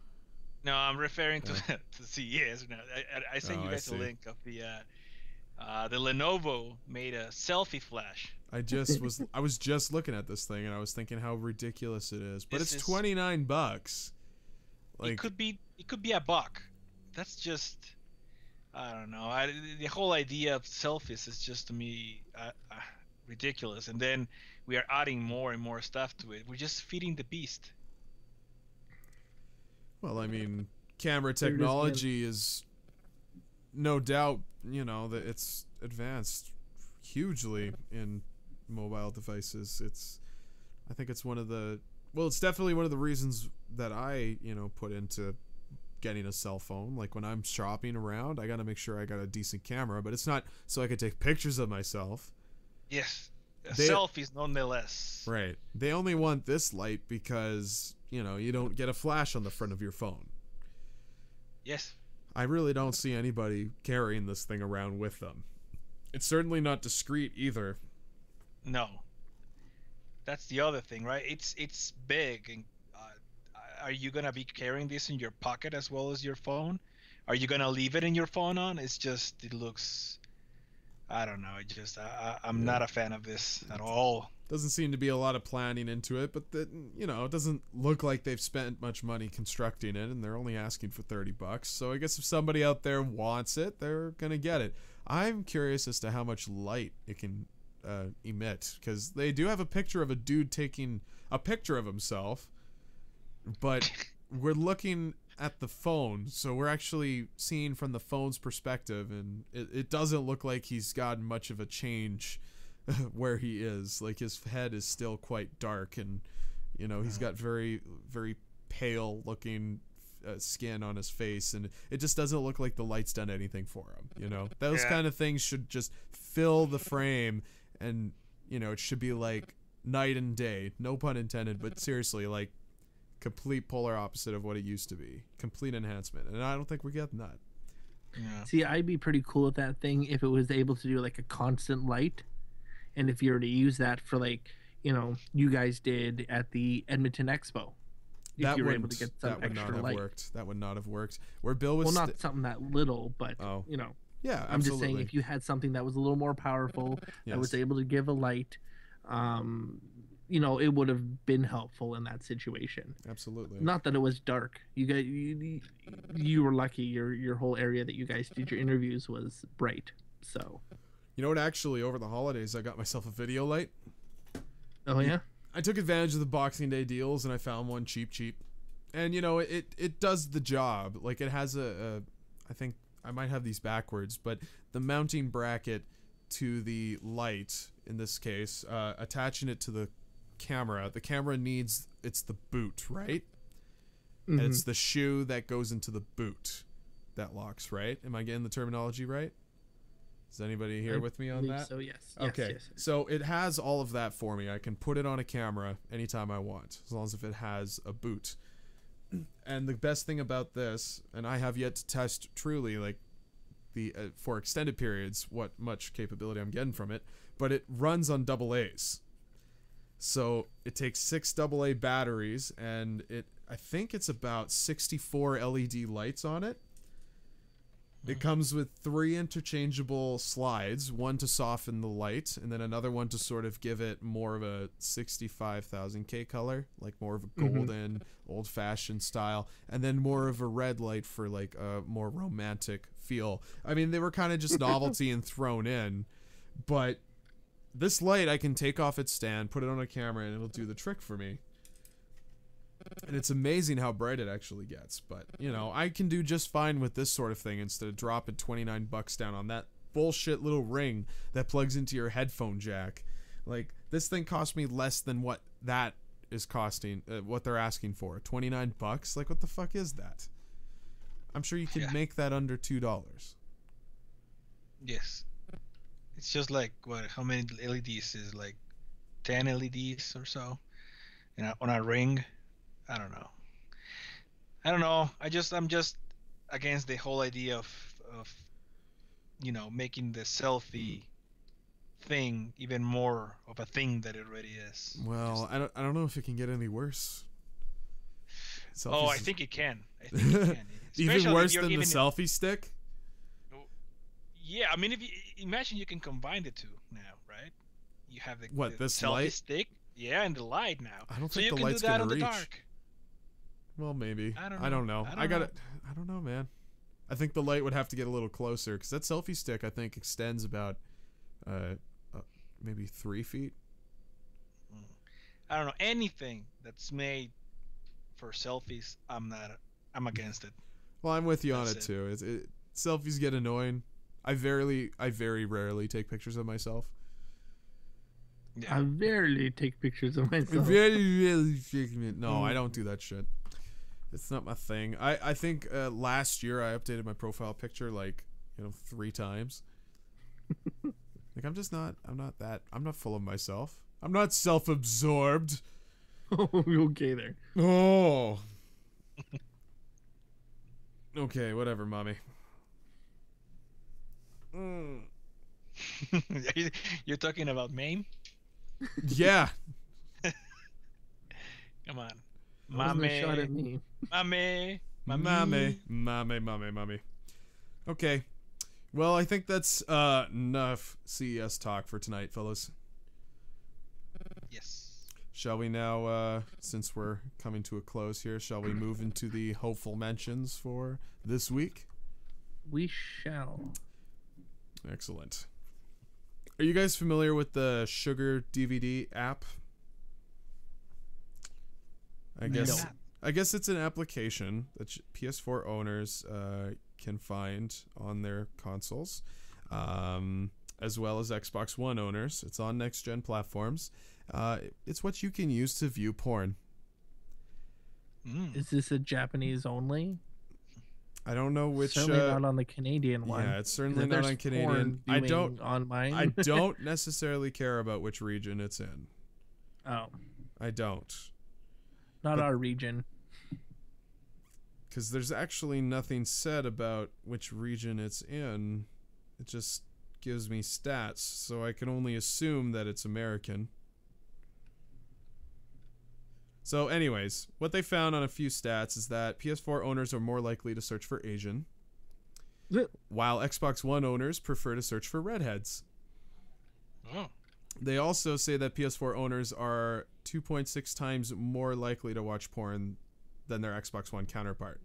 No, I'm referring to to CES. No, I sent you guys a link of the Lenovo made a selfie flash. I was just looking at this thing and I was thinking how ridiculous it is. But it's $29. Like, it could be a buck. That's just, I don't know. The whole idea of selfies is just, to me, ridiculous. And then we are adding more and more stuff to it. We're just feeding the beast. Well, I mean, camera technology is no doubt, you know, that it's advanced hugely in mobile devices. I think it's it's definitely one of the reasons that I, you know, put into getting a cell phone. Like when I'm shopping around, I got to make sure I got a decent camera, but it's not so I could take pictures of myself. Yes. selfies nonetheless. Right. They only want this light because, you know, you don't get a flash on the front of your phone. Yes. I really don't see anybody carrying this thing around with them. It's certainly not discreet either. No. That's the other thing, right? It's big. And are you gonna be carrying this in your pocket as well as your phone? Are you gonna leave it in your phone on? It looks. I don't know. I'm not a fan of this at all. Doesn't seem to be a lot of planning into it, but you know, it doesn't look like they've spent much money constructing it, and they're only asking for $30. So I guess if somebody out there wants it, they're gonna get it. I'm curious as to how much light it can emit, because they do have a picture of a dude taking a picture of himself, but we're looking at the phone, so we're actually seeing from the phone's perspective, and it doesn't look like he's gotten much of a change where he is. Like, his head is still quite dark, and you know, he's got very, very pale looking skin on his face, and it just doesn't look like the light's done anything for him. You know, those kind of things should just fill the frame, and you know, it should be like night and day, no pun intended, but seriously, like complete polar opposite of what it used to be. Complete enhancement, and I don't think we're getting that. Yeah. See, I'd be pretty cool with that thing if it was able to do like a constant light, and if you were to use that for, like, you know, you guys did at the Edmonton Expo. That you were able to get some that would extra not have light. Worked. That would not have worked. Where Bill was not something that little, but you know. Yeah, I'm just saying, if you had something that was a little more powerful, that was able to give a light, you know, it would have been helpful in that situation. Absolutely. Not that it was dark. You were lucky. Your whole area that you guys did your interviews was bright. So. You know what? Actually, over the holidays, I got myself a video light. Oh yeah. I took advantage of the Boxing Day deals, and I found one cheap, and you know, it does the job. Like, it has I think I might have these backwards, but the mounting bracket to the light, in this case, attaching it to the camera. The camera needs, it's the boot, right? And it's the shoe that goes into the boot that locks, right? Am I getting the terminology right? Is anybody here with me on that? So yes. Okay. Yes. So it has all of that for me. I can put it on a camera anytime I want, as long as if it has a boot. And the best thing about this, and I have yet to test truly, like, the for extended periods, what much capability I'm getting from it, but it runs on AA's. So it takes 6 AA batteries, and I think it's about 64 LED lights on it. It comes with 3 interchangeable slides, one to soften the light, and then another one to sort of give it more of a 65,000K color, like more of a golden, old-fashioned style, and then more of a red light for like a more romantic feel. I mean, they were kind of just novelty and thrown in, but this light I can take off its stand, put it on a camera, and it'll do the trick for me. And it's amazing how bright it actually gets. But, you know, I can do just fine with this sort of thing instead of dropping $29 down on that bullshit little ring that plugs into your headphone jack. Like, this thing cost me less than what that is costing, what they're asking for. $29? Like, what the fuck is that? I'm sure you can make that under $2. Yes. It's just like, how many LEDs is, like 10 LEDs or so, you know, on a ring. I don't know. I'm just against the whole idea of you know, making the selfie thing even more of a thing that it already is. Well, I don't know if it can get any worse. I think it can. Even worse than the selfie stick? Yeah, I mean, if you imagine, you can combine the two now, right? You have the this selfie light? stick, and the light now. I don't so think you the can light's do that gonna on reach. the dark. Well, maybe. I don't know. I don't know, man. I think the light would have to get a little closer, because that selfie stick, I think, extends about maybe 3 feet. I don't know. Anything that's made for selfies, I'm against it. Well, I'm with you on it too. Selfies get annoying. I very rarely take pictures of myself. Yeah. I rarely take pictures of myself. No, I don't do that shit. It's not my thing. I think last year I updated my profile picture like 3 times. Like I'm not full of myself. I'm not self-absorbed. Oh, okay there. Oh. Okay, whatever, mommy. You're talking about Maine? Yeah. Come on. Wasn't a shot at me. Mommy. Mommy. Okay. Well, I think that's enough CES talk for tonight, fellas. Yes. Shall we now, since we're coming to a close here, shall we move into the hopeful mentions for this week? We shall. Excellent. Are you guys familiar with the Sugar DVD app? I guess it's an application that PS4 owners can find on their consoles, as well as Xbox One owners. It's on next-gen platforms. It's what you can use to view porn. Is this a Japanese only? I don't know which. Certainly not on the Canadian one. Yeah, it's certainly not on Canadian. I don't on mine. I don't necessarily care about which region it's in. Oh, I don't. Not our region. Because there's actually nothing said about which region it's in. It just gives me stats, so I can only assume that it's American. So anyways, what they found on a few stats is that PS4 owners are more likely to search for Asian, while Xbox One owners prefer to search for redheads. Oh. They also say that PS4 owners are 2.6 times more likely to watch porn than their Xbox One counterpart.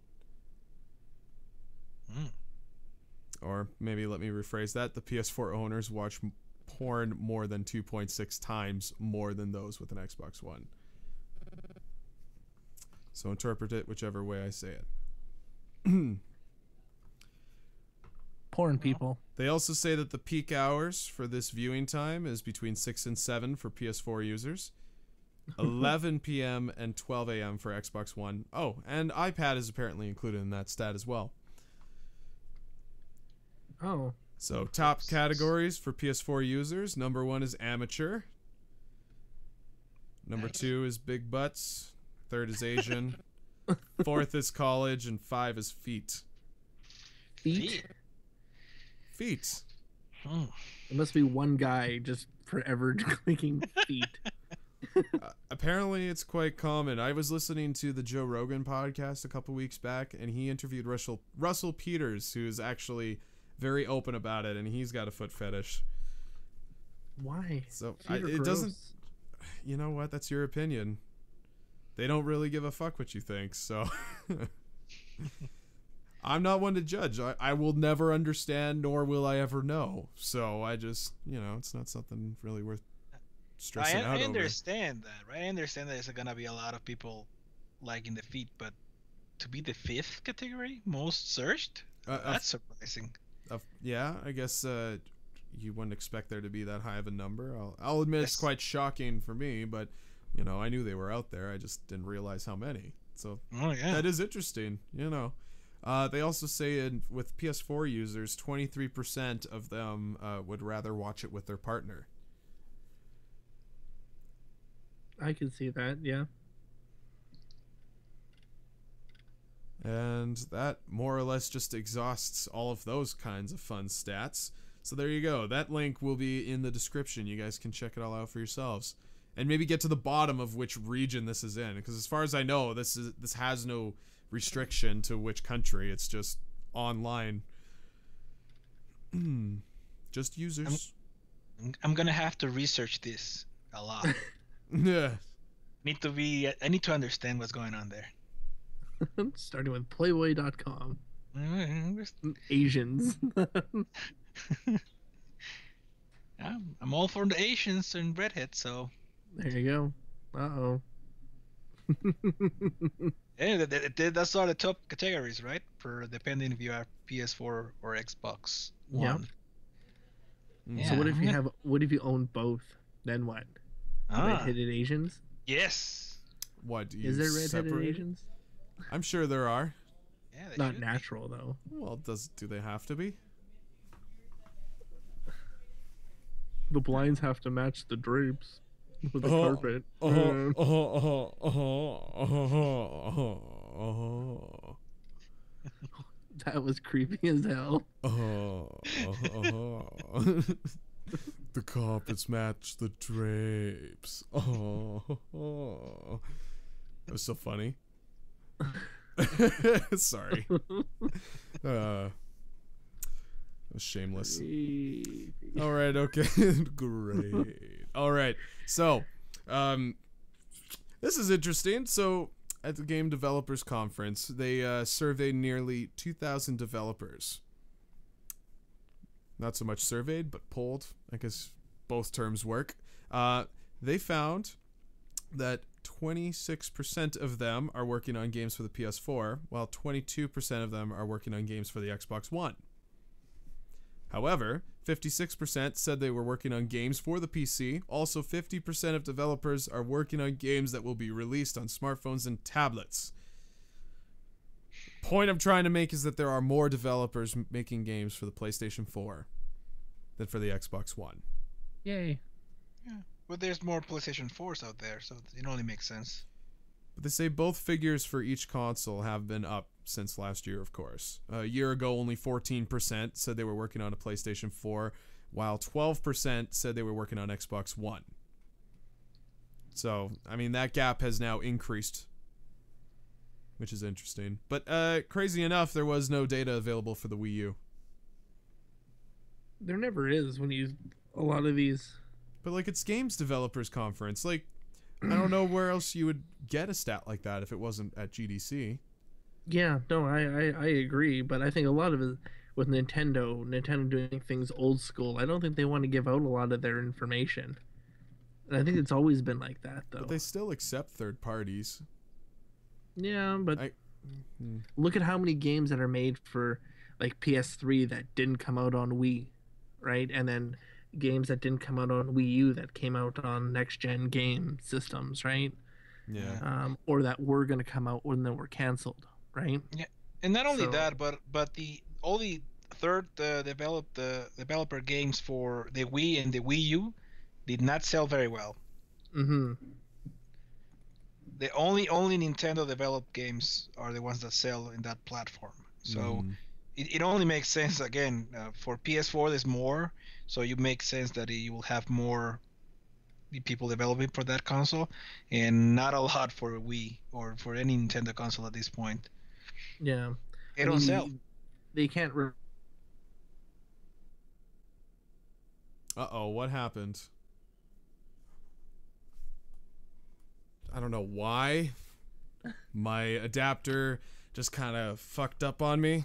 Or maybe let me rephrase that. The PS4 owners watch porn more than 2.6 times more than those with an Xbox One. So interpret it whichever way I say it. Porn people. They also say that the peak hours for this viewing time is between 6 and 7 for PS4 users, 11 p.m. and 12 a.m. for Xbox One. Oh, and iPad is apparently included in that stat as well. Oh. So top categories for PS4 users. Number 1 is amateur. Number 2 is big butts. 3rd is Asian. 4th is college, and 5 is feet. Feet? Feet. Hmm. There must be one guy just forever clicking feet. Apparently, it's quite common. I was listening to the Joe Rogan podcast a couple weeks back, and he interviewed Russell Peters, who's actually very open about it, and he's got a foot fetish. Why? So Feet are it doesn't. gross. You know what? That's your opinion. They don't really give a fuck what you think, so I'm not one to judge. I will never understand, nor will I ever know. So I just, it's not something really worth stressing out over. I understand that, right? I understand that there's gonna be a lot of people liking the feet, but to be the 5th category most searched, that's surprising. Yeah, I guess you wouldn't expect there to be that high of a number. I'll admit it's quite shocking for me, but I knew they were out there. I just didn't realize how many. So that is interesting. They also say with PS4 users, 23% of them would rather watch it with their partner. I can see that, yeah. And that more or less just exhausts all of those kinds of fun stats. So there you go. That link will be in the description. You guys can check it all out for yourselves. And maybe get to the bottom of which region this is in. Because as far as I know, this has no restriction to which country. It's just online. Just users. I'm gonna have to research this a lot. Yeah. I need to understand what's going on there. Starting with Playboy.com. Asians. I'm all for the Asians and redheads, so. There you go. Uh-oh. Yeah, that's all the top categories, right? For depending if you have PS4 or Xbox One. Yeah. So what if you own both? Then what? Red-headed Asians? Yes. What do you Is there red-headed separate? Asians? I'm sure there are. Yeah, they Not should natural though. Well, do they have to be? The blinds have to match the drapes with the Uh-huh. carpet. That was creepy as hell. The carpets match the drapes. That was so funny. Sorry. That was shameless. All right, okay. Great. All right. So, this is interesting. So, at the Game Developers Conference, they surveyed nearly 2,000 developers. Not so much surveyed, but polled. I guess both terms work. They found that 26% of them are working on games for the PS4, while 22% of them are working on games for the Xbox One. However, 56% said they were working on games for the PC. Also, 50% of developers are working on games that will be released on smartphones and tablets. Point I'm trying to make is that there are more developers making games for the PlayStation 4 than for the Xbox One. Yay. Yeah. But there's more PlayStation 4s out there, so it only makes sense. But they say both figures for each console have been up since last year, of course. A year ago, only 14% said they were working on a PlayStation 4, while 12% said they were working on Xbox One. So, I mean, that gap has now increased, which is interesting. But crazy enough, there was no data available for the Wii U. There never is when you a lot of these. But like, it's Games Developers Conference. Like, I don't know where else you would get a stat like that if it wasn't at GDC. Yeah, no, I agree, but I think a lot of it with Nintendo doing things old school. I don't think they want to give out a lot of their information. And I think it's always been like that, though. But they still accept third parties. Yeah, but look at how many games that are made for like PS3 that didn't come out on Wii, right? And then games that didn't come out on Wii U that came out on next gen game systems, right? Yeah. Or that were going to come out when they were canceled, right? Yeah, and not only that, but all the third developer games for the Wii and the Wii U did not sell very well. Mm-hmm. The only Nintendo developed games are the ones that sell in that platform. So it only makes sense again for PS4. There's more, so you make sense that you will have more people developing for that console, and not a lot for Wii or for any Nintendo console at this point. Yeah, they don't sell. They can't. Uh-oh, what happened? I don't know why. My adapter just kind of fucked up on me.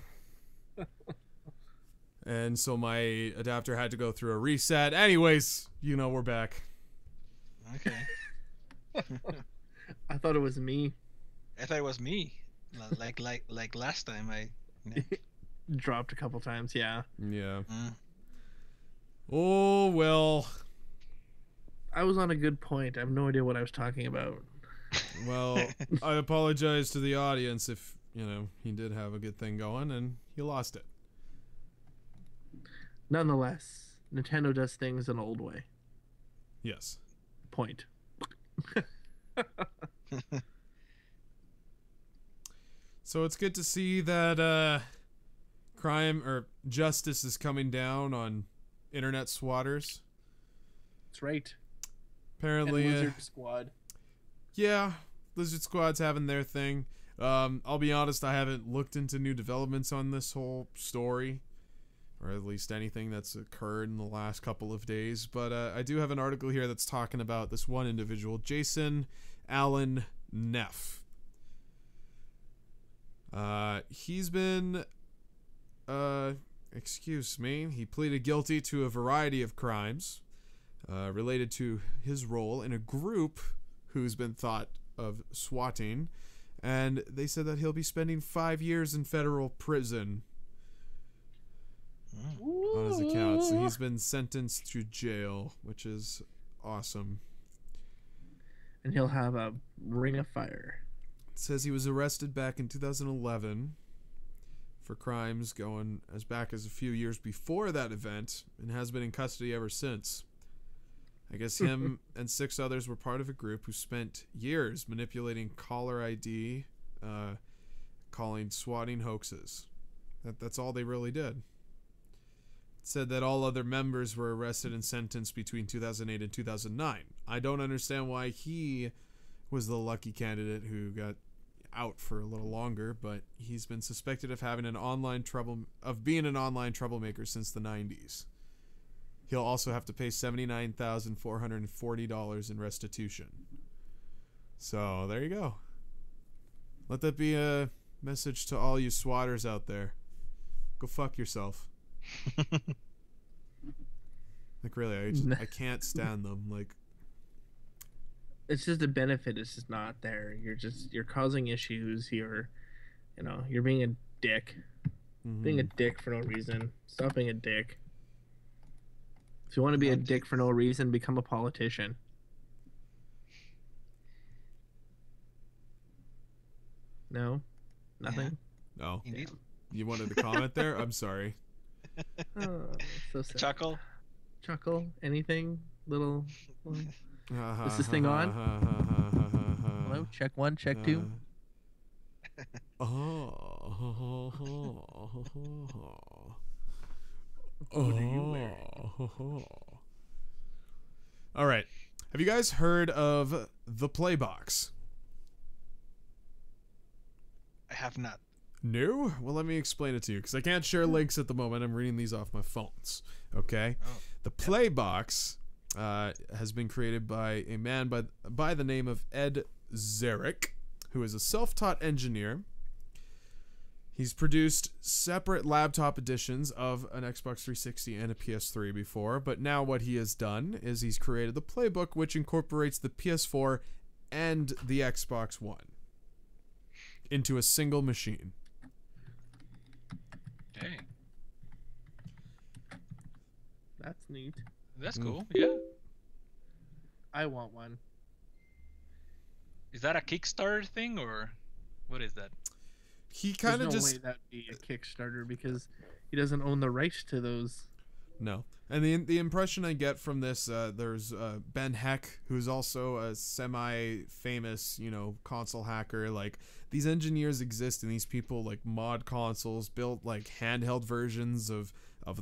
And so my adapter had to go through a reset. Anyways, we're back. Okay. I thought it was me. I thought it was me. Like last time dropped a couple times, yeah. Yeah. Oh, well. I was on a good point. I have no idea what I was talking about. Well, I apologize to the audience if, he did have a good thing going and he lost it. Nonetheless, Nintendo does things an old way. Yes. Point. So it's good to see that crime or justice is coming down on internet swatters. That's right. Apparently, and Lizard Squad. Yeah, Lizard Squad's having their thing. I'll be honest, I haven't looked into new developments on this whole story, or at least anything that's occurred in the last couple of days. But I do have an article here that's talking about this one individual, Jason Allen Neff. He's been, he pleaded guilty to a variety of crimes related to his role in a group who's been thought of swatting, and they said that he'll be spending 5 years in federal prison on his account. So he's been sentenced to jail, which is awesome. And he'll have a ring of fire. It says he was arrested back in 2011 for crimes going as back as a few years before that event and has been in custody ever since. I guess him and 6 others were part of a group who spent years manipulating caller ID, calling swatting hoaxes. That's all they really did. It said that all other members were arrested and sentenced between 2008 and 2009. I don't understand why he was the lucky candidate who got out for a little longer, but he's been suspected of having being an online troublemaker since the 90s. He'll also have to pay $79,440 in restitution. So there you go. Let that be a message to all you swatters out there. Go fuck yourself. Like really, I can't stand them. Like, it's just the benefit is just not there. You're causing issues. You're being a dick. Being a dick for no reason. Stop being a dick. If you want to be a dick for no reason, become a politician. No? Nothing? Yeah. No. Indeed. You wanted to comment there? I'm sorry. Oh, so sad. Chuckle? Chuckle? Anything? Little is this thing on? Hello? Check 1, check 2. What are you wearing? All right. Have you guys heard of the Playbox? I have not. No? Well, let me explain it to you, because I can't share links at the moment. I'm reading these off my phones. Okay? Oh, the Playbox has been created by a man by the name of Ed Zarek, who is a self-taught engineer. He's produced separate laptop editions of an Xbox 360 and a PS3 before, but now what he has done is he's created the Playbook, which incorporates the PS4 and the Xbox One into a single machine. Hey. That's neat. That's cool, yeah. I want one. Is that a Kickstarter thing, or what is that? He kind of There's no just... way that'd be a Kickstarter because he doesn't own the rights to those. No. And the impression I get from this, there's Ben Heck, who's also a semi-famous, console hacker. Like, these engineers exist, and these people, like, mod consoles, build, like, handheld versions of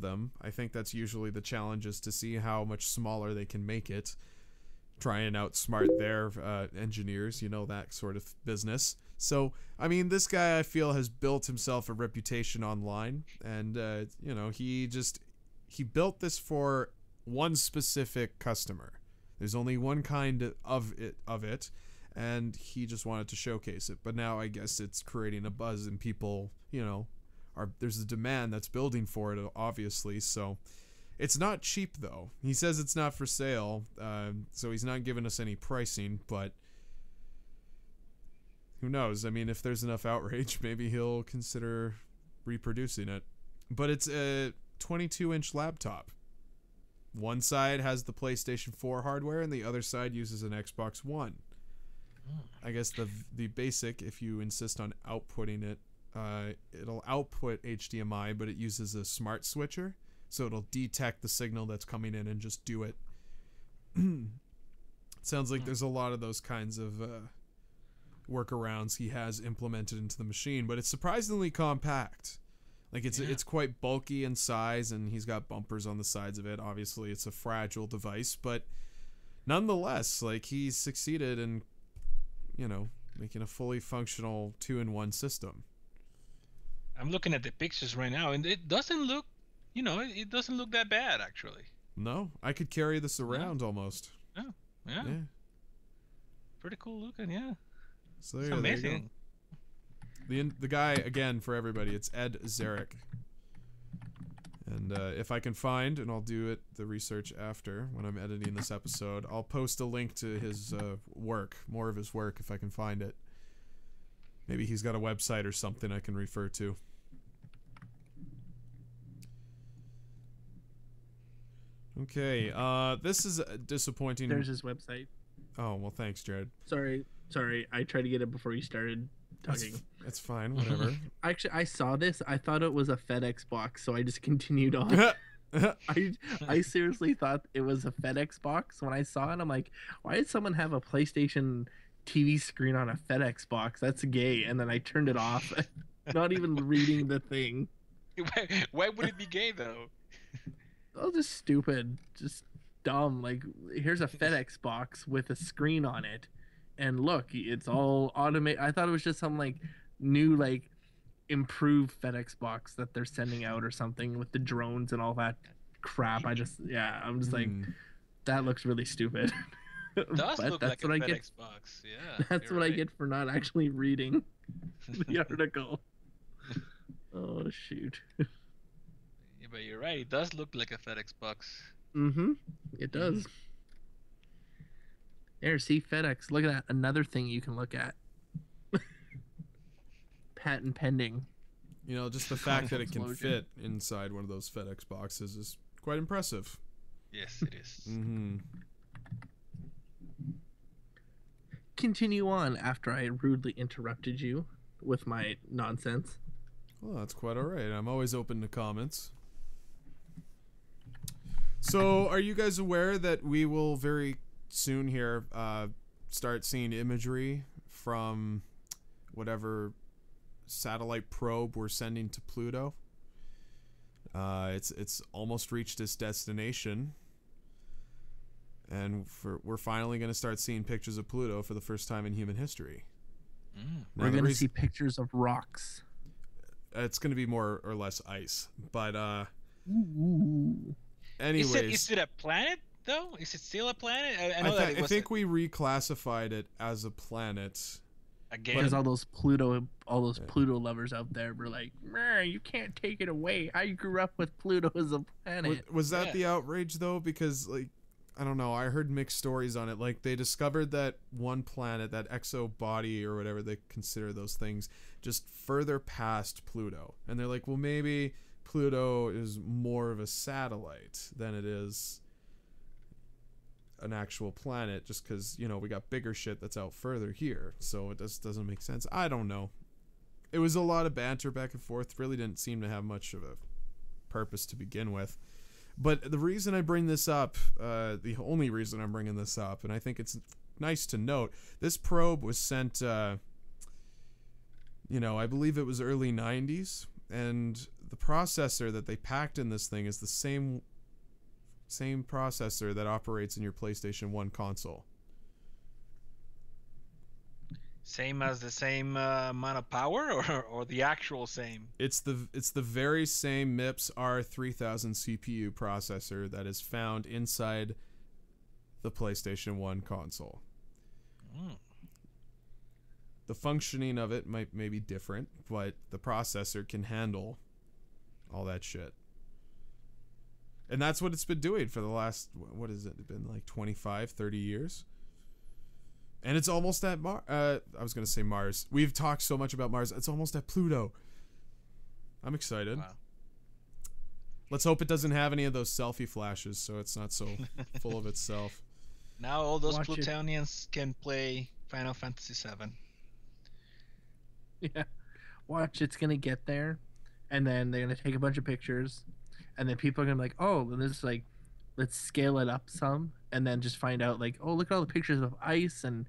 them. I think that's usually the challenge, is to see how much smaller they can make it. Try and outsmart their engineers, that sort of business. So, I mean, this guy, I feel, has built himself a reputation online, and, he built this for one specific customer. There's only one kind of it, and he just wanted to showcase it. But now I guess it's creating a buzz, and people, there's a demand that's building for it, obviously. So it's not cheap, though. He says it's not for sale, so he's not giving us any pricing, but who knows? I mean, if there's enough outrage, maybe he'll consider reproducing it. But it's a 22-inch laptop. One side has the PlayStation 4 hardware, and the other side uses an Xbox One. I guess the basic, if you insist on outputting it, it'll output HDMI, but it uses a smart switcher, so it'll detect the signal that's coming in and just do it. Sounds like there's a lot of those kinds of workarounds he has implemented into the machine, but it's surprisingly compact. Like, it's quite bulky in size, and he's got bumpers on the sides of it. Obviously, it's a fragile device, but nonetheless, like, he's succeeded in, making a fully functional 2-in-1 system. I'm looking at the pictures right now, and it doesn't look, it doesn't look that bad, actually. No, I could carry this around almost. Oh, yeah. Pretty cool looking, yeah. So it's yeah, amazing. The guy, again, for everybody, it's Ed Zarek. And if I can find, and I'll do the research after when I'm editing this episode, I'll post a link to his work, more of his work, if I can find it. Maybe he's got a website or something I can refer to. Okay, this is disappointing. There's his website. Oh, well, thanks, Jared. Sorry, I tried to get it before you started talking. It's fine, whatever. Actually, I saw this. I thought it was a FedEx box, so I just continued on. I seriously thought it was a FedEx box when I saw it. I'm like, why did someone have a PlayStation TV screen on a FedEx box? That's gay. And then I turned it off, not even reading the thing. Why would it be gay though? Oh, just stupid, just dumb. Like, here's a FedEx box with a screen on it, and look, it's all automated. I thought it was just some like new like improved FedEx box that they're sending out or something with the drones and all that crap. I'm just like, that looks really stupid. Does But look that's like what a I get. FedEx box. Yeah. That's you're what I right. get for not actually reading the article. Oh shoot. Yeah, but you're right. It does look like a FedEx box. It does. There, see, FedEx. Look at that. Another thing you can look at. Patent pending. You know, just the fact that it can Xplosion. fit inside one of those FedEx boxes is quite impressive. Yes, it is. Continue on after I rudely interrupted you with my nonsense. Well, that's quite all right. I'm always open to comments. So, are you guys aware that we will very soon here start seeing imagery from whatever satellite probe we're sending to Pluto? It's almost reached its destination, and we're finally going to start seeing pictures of Pluto for the first time in human history. Now, We're going to see pictures of rocks. It's going to be more or less ice, but Ooh. anyways, Is it a planet though? Is it still a planet? I know that it I was think we reclassified it as a planet. again. Because all those Pluto lovers out there were like, "Meh, you can't take it away. I grew up with Pluto as a planet." Was that Yeah. the outrage though? Because like, I don't know. I heard mixed stories on it. Like they discovered that one planet, that exo body or whatever they consider those things, just further past Pluto, and they're like, well, maybe Pluto is more of a satellite than it is an actual planet, just because, you know, we got bigger shit that's out further here, so it just doesn't make sense. I don't know. It was a lot of banter back and forth. Really didn't seem to have much of a purpose to begin with. But the reason I bring this up, the only reason I'm bringing this up, and I think it's nice to note, this probe was sent, I believe it was early 90s, and the processor that they packed in this thing is the same processor that operates in your PlayStation 1 console. Same as the same amount of power, or the actual same? It's the very same MIPS R3000 CPU processor that is found inside the PlayStation 1 console. The functioning of it may be different, but the processor can handle all that shit. And that's what it's been doing for the last, what has it been, like 25, 30 years? And it's almost at I was going to say Mars. We've talked so much about Mars. It's almost at Pluto. I'm excited. Wow. Let's hope it doesn't have any of those selfie flashes, so it's not so full of itself. Now all those Watch it. Plutonians can play Final Fantasy VII. Yeah. Watch, it's going to get there, and then they're going to take a bunch of pictures, and then people are going to be like, oh, this is like, let's scale it up some, and then just find out like, oh, look at all the pictures of ice, and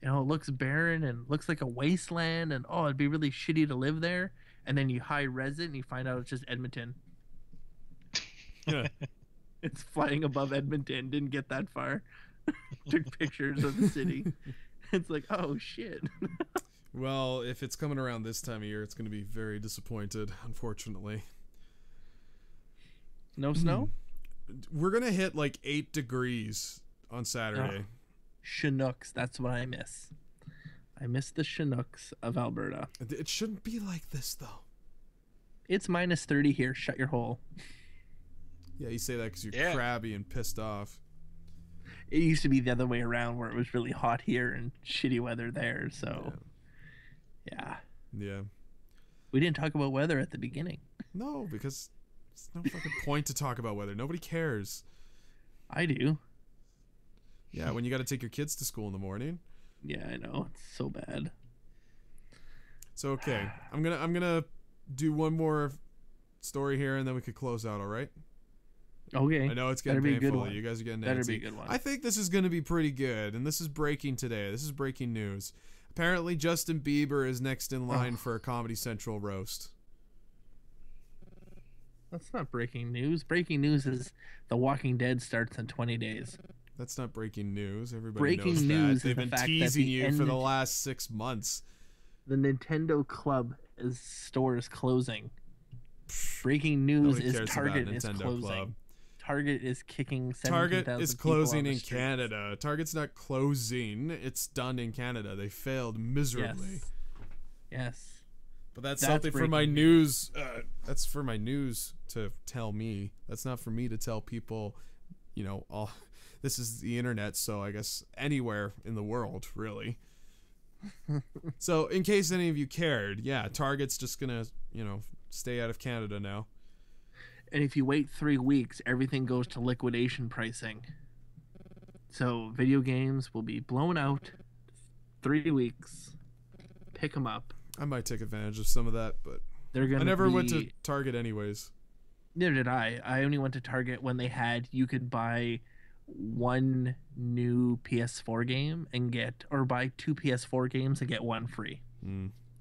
it looks barren and looks like a wasteland, and oh, it'd be really shitty to live there. And then you high res it and you find out it's just Edmonton. Yeah. It's flying above Edmonton, didn't get that far. Took pictures of the city. It's like, oh shit. Well, if it's coming around this time of year, it's going to be very disappointed, unfortunately. No snow? We're going to hit like 8 degrees on Saturday. Chinooks, that's what I miss. I miss the Chinooks of Alberta. It shouldn't be like this, though. It's minus 30 here. Shut your hole. Yeah, you say that because you're crabby and pissed off. It used to be the other way around where it was really hot here and shitty weather there. So, yeah. Yeah. We didn't talk about weather at the beginning. No, because there's no fucking point to talk about weather. Nobody cares. I do. Yeah, when you got to take your kids to school in the morning. Yeah, I know. It's so bad. So, okay. I'm gonna do one more story here, and then we could close out, all right? Okay. I know it's Better getting be a good painful. one. You guys are getting Better antsy. be a good one. I think this is going to be pretty good, and this is breaking today. This is breaking news. Apparently, Justin Bieber is next in line for a Comedy Central roast. That's not breaking news. Breaking news is The Walking Dead starts in 20 days. That's not breaking news. Everybody Breaking knows news that. They've is the been fact that teasing the you for the end- last 6 months. The Nintendo Club store is closing. Breaking news Nobody is cares Target about is Nintendo closing. Club. Target is kicking 17,000 Target is people closing off the in streets. Canada. Target's not closing. It's done in Canada. They failed miserably. Yes. But that's That's something for my breaking news. That's for my news to tell me. That's not for me to tell people, all. This is the internet, so I guess anywhere in the world, really. So, in case any of you cared, yeah, Target's just gonna, stay out of Canada now. And if you wait 3 weeks, everything goes to liquidation pricing. So video games will be blown out 3 weeks. Pick them up. I might take advantage of some of that, but They're gonna. I never went to Target anyways. Neither did I. I only went to Target when you could buy one new PS4 game or buy 2 PS4 games and get one free.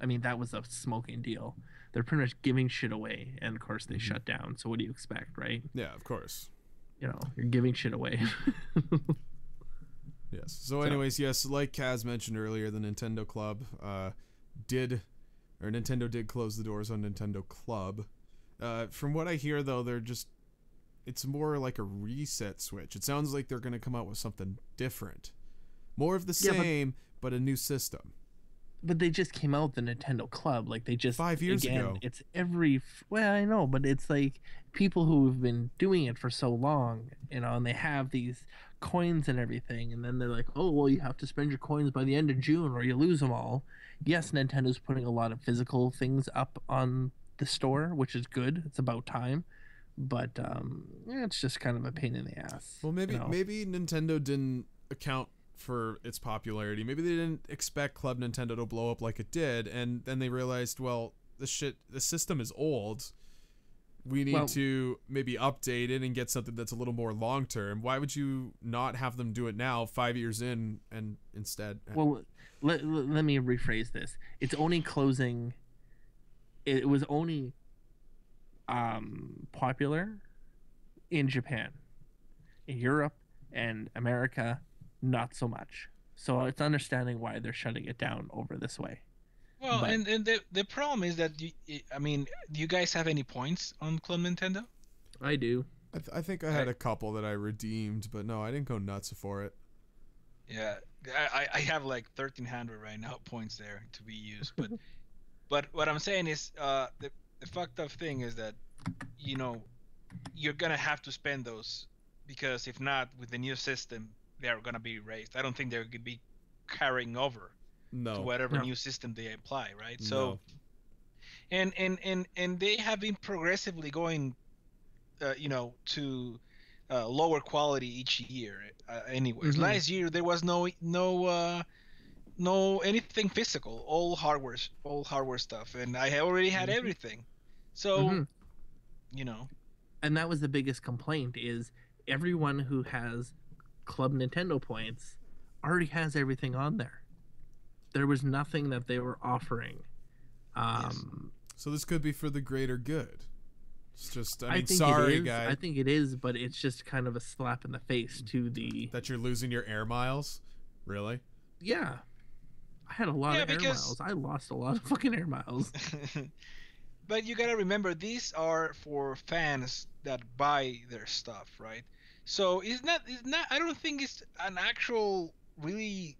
I mean, that was a smoking deal. They're pretty much giving shit away, and of course they shut down. So what do you expect, right? Yeah, of course. You're giving shit away. Yes. So anyways, yes, like Kaz mentioned earlier, the Nintendo Club Nintendo did close the doors on Nintendo Club. From what I hear, though, it's more like a reset switch. It sounds like they're going to come out with something different. More of the same, but a new system. But they just came out with the Nintendo Club. Like, they just... 5 years ago. It's well, I know, but it's like people who have been doing it for so long, and they have these coins and everything, and then they're like, oh, well, you have to spend your coins by the end of June or you lose them all. Yes, Nintendo's putting a lot of physical things up on the store, which is good. It's about time. But it's just kind of a pain in the ass. Well, maybe Nintendo didn't account for its popularity. Maybe they didn't expect Club Nintendo to blow up like it did, and then they realized, well, the system is old. We need to maybe update it and get something that's a little more long term. Why would you not have them do it now, 5 years in, and instead? Well, let me rephrase this. It's only closing. It was only popular in Japan. In Europe and America, not so much. So it's understanding why they're shutting it down over this way. Well, and the problem is that do you guys have any points on Club Nintendo? I do. I think I had a couple that I redeemed, but no, I didn't go nuts for it. Yeah, I have like 1,300 right now points there to be used, but what I'm saying is the fucked up thing is that you're gonna have to spend those, because if not, with the new system they're gonna be raised. I don't think they're gonna be carrying over to whatever new system they apply, right? So and they have been progressively going to lower quality each year. Anyways, last year there was no anything physical, all hardware stuff, and I already had everything. So and that was the biggest complaint, is everyone who has Club Nintendo points already has everything on there. There was nothing that they were offering. So this could be for the greater good. It's just, I think sorry, it is. Guy. I think it is, but it's just kind of a slap in the face to that you're losing your air miles. Really? Yeah, I had a lot of air miles. I lost a lot of fucking air miles. But you gotta remember, these are for fans that buy their stuff, right? So it's not. I don't think it's an actual really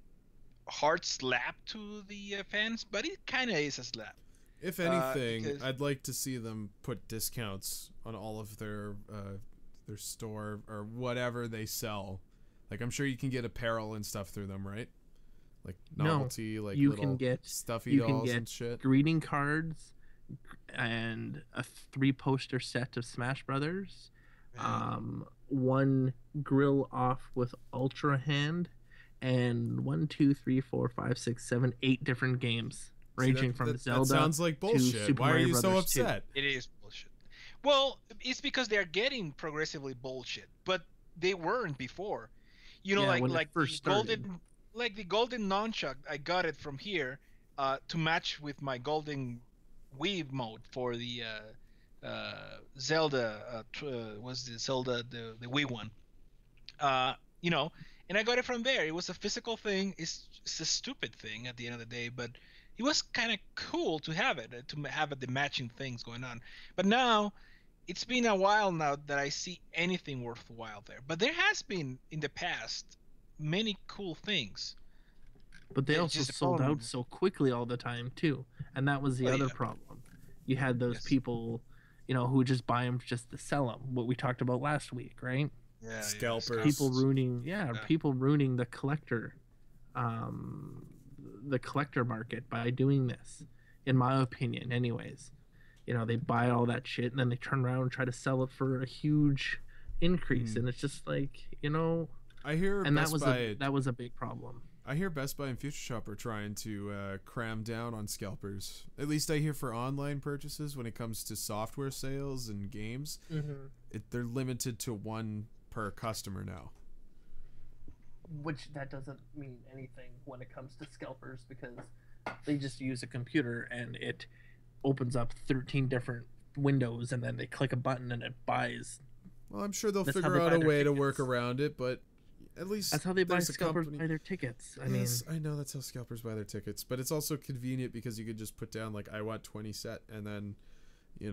hard slap to the fans, but it kind of is a slap. If anything, I'd like to see them put discounts on all of their store or whatever they sell. Like, I'm sure you can get apparel and stuff through them, right? Like novelty, like you little can get stuffy dolls and shit. Greeting cards and a 3-poster set of Smash Brothers. One grill off with Ultra Hand, and 1, 2, 3, 4, 5, 6, 7, 8 different games, ranging from Zelda. That sounds like bullshit. To Super Why are Mario you Brothers so upset? 2. It is bullshit. Well, it's because they're getting progressively bullshit, but they weren't before. You know, Yeah, when it like first the started. golden nunchuck. I got it from here, to match with my golden Wii mode for the Zelda. Was the Zelda the Wii one? You know, and I got it from there. It was a physical thing. It's a stupid thing at the end of the day, but it was kind of cool to have it, the matching things going on. But now it's been a while now that I see anything worthwhile there. But there has been in the past many cool things. But they also Just the sold problem. out so quickly all the time too, and that was the Oh, other yeah. problem. You had those Yes. people, who would just buy them just to sell them. What we talked about last week, right? Yeah, Scalpers. People ruining, Yeah. people ruining the collector, market by doing this. In my opinion, anyways, they buy all that shit and then they turn around and try to sell it for a huge increase, and it's just like, I hear and Best Buy, that was a big problem. I hear Best Buy and Future Shop are trying to cram down on scalpers. At least I hear for online purchases. When it comes to software sales and games, they're limited to one per customer now. Which that doesn't mean anything when it comes to scalpers, because they just use a computer and it opens up 13 different windows and then they click a button and it buys. Well, I'm sure they'll That's how figure they out buy a their way to tickets. work around it, but at least That's how they buy there's a scalpers company- buy their tickets. I Yes, I know that's how scalpers buy their tickets, but it's also convenient because you could just put down like I want 20 set, and then you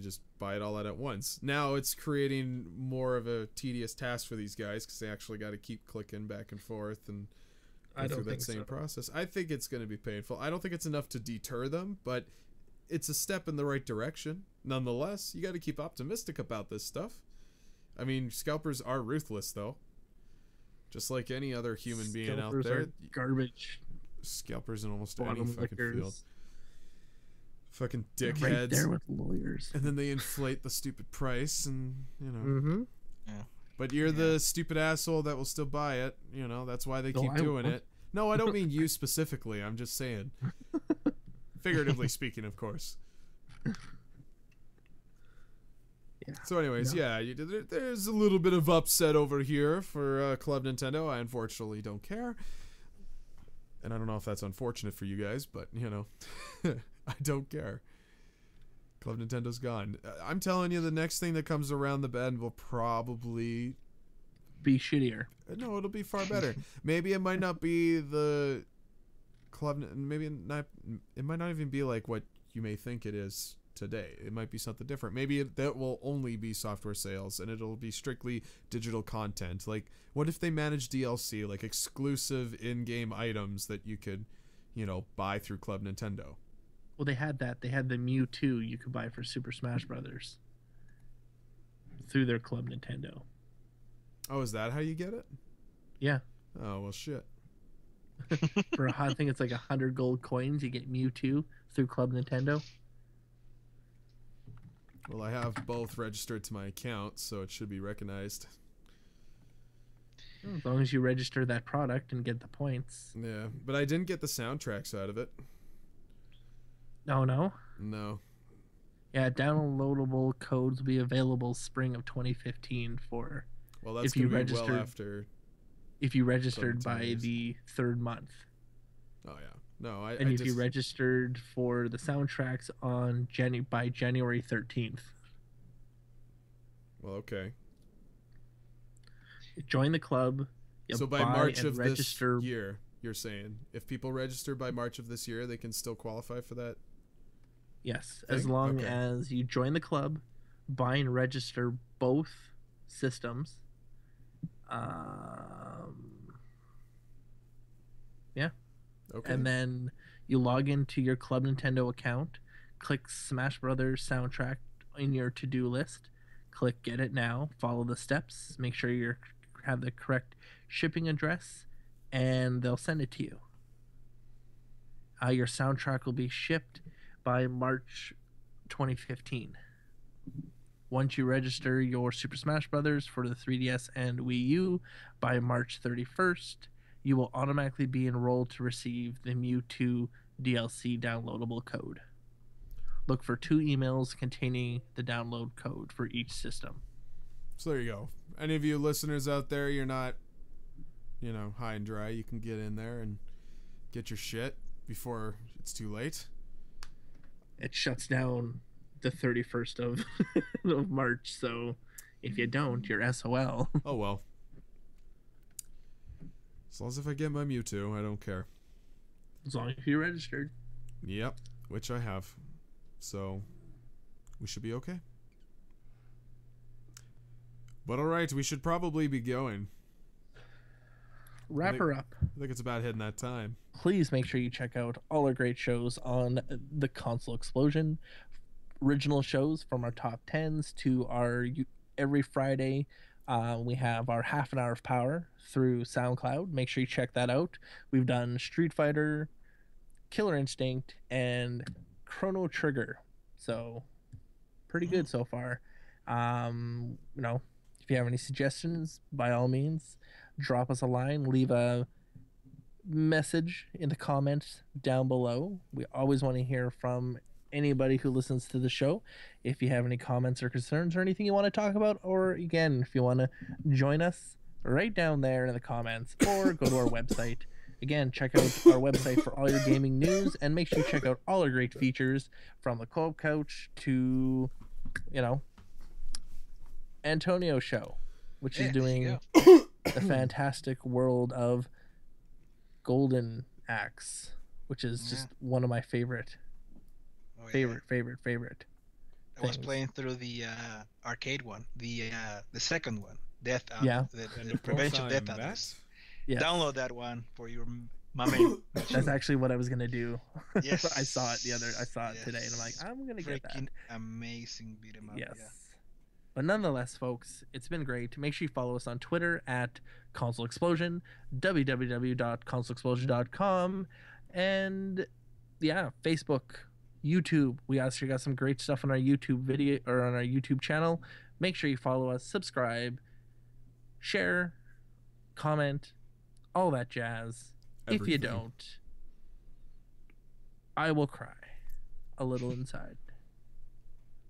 just buy it all out at once. Now it's creating more of a tedious task for these guys because they actually got to keep clicking back and forth and I go don't through that think same so. process. I think it's going to be painful. I don't think it's enough to deter them, but it's a step in the right direction. Nonetheless, you got to keep optimistic about this stuff. I mean, scalpers are ruthless, though. Just like any other human being out Scalpers there, are garbage. scalpers in almost any Bottom fucking lickers. field. Fucking They're dickheads. right there with lawyers. And then they inflate the stupid price, and Mm-hmm. But you're the stupid asshole that will still buy it. That's why they No, keep I doing won't. it. No, I don't mean you specifically. I'm just saying. Figuratively speaking, of course. Yeah. So anyways, there's a little bit of upset over here for Club Nintendo. I unfortunately don't care. And I don't know if that's unfortunate for you guys, but, I don't care. Club Nintendo's gone. I'm telling you, the next thing that comes around the bend will probably... Be shittier. No, it'll be far better. Maybe it might not be the Club... Maybe not. It might not even be like what you may think it is today. It might be something different. Maybe that will only be software sales, and it'll be strictly digital content. Like, what if they manage DLC, like exclusive in-game items that you could, buy through Club Nintendo? Well, they had that. They had the Mewtwo you could buy for Super Smash Brothers through their Club Nintendo. Oh, is that how you get it? Yeah. Oh, well, shit. For I think it's like 100 gold coins, you get Mewtwo through Club Nintendo. Well, I have both registered to my account, so it should be recognized. As long as you register that product and get the points. Yeah, but I didn't get the soundtracks out of it. Oh, no? No. Yeah, downloadable codes will be available spring of 2015 for Well, that's if you going to be well registered- after... if you registered According to by news. the third month. Oh, yeah. No, I And if you just... registered for the soundtracks on by January 13th. Well, okay. Join the club. You So by buy March and of register. this year, you're saying, if people register by March of this year, they can still qualify for that? Yes, as thing? long Okay. as you join the club, buy and register both systems. Okay. And then you log into your Club Nintendo account, click Smash Brothers soundtrack in your to-do list, click Get It Now, follow the steps, make sure you have the correct shipping address, and they'll send it to you. Your soundtrack will be shipped by March 2015. Once you register your Super Smash Brothers for the 3DS and Wii U by March 31st, you will automatically be enrolled to receive the Mewtwo DLC downloadable code. look for 2 emails containing the download code for each system. So there you go. Any of you listeners out there, you're not, high and dry. You can get in there and get your shit before it's too late. It shuts down the 31st of, of March, so if you don't, you're SOL. Oh, well. As long as if I get my Mewtwo, I don't care. As long as you're registered. Yep, which I have. So, we should be okay. But alright, we should probably be going. Wrap her up. I think it's about hitting that time. Please make sure you check out all our great shows on the Console Xplosion. Original shows from our top 10s to our every Friday. We have our half an hour of power through SoundCloud. Make sure you check that out. We've done Street Fighter, Killer Instinct, and Chrono Trigger. So, pretty good so far. If you have any suggestions, by all means, drop us a line, leave a message in the comments down below. We always want to hear from anybody who listens to the show. If you have any comments or concerns or anything you want to talk about, or again, if you want to join us, right down there in the comments, or go to our website. Again, check out our website for all your gaming news, and make sure you check out all our great features, from the co-op couch to, Antonio show, which is doing the fantastic world of Golden Axe, which is just one of my favorite I was things. playing through the arcade one, the second one, Death Out. Yeah. The Prevention Death Out. Yes. Download that one for your mommy. That's actually what I was gonna do. Yes. I saw it today, and I'm like, I'm gonna get that. Freaking amazing beat 'em up. Yes. Yeah. But nonetheless, folks, it's been great. Make sure you follow us on Twitter at Console Xplosion, www.consoleexplosion.com, and Facebook, YouTube. We actually got some great stuff on our YouTube video or on our YouTube channel. Make sure you follow us, subscribe, share, comment, all that jazz. Everything. If you don't, I will cry a little inside.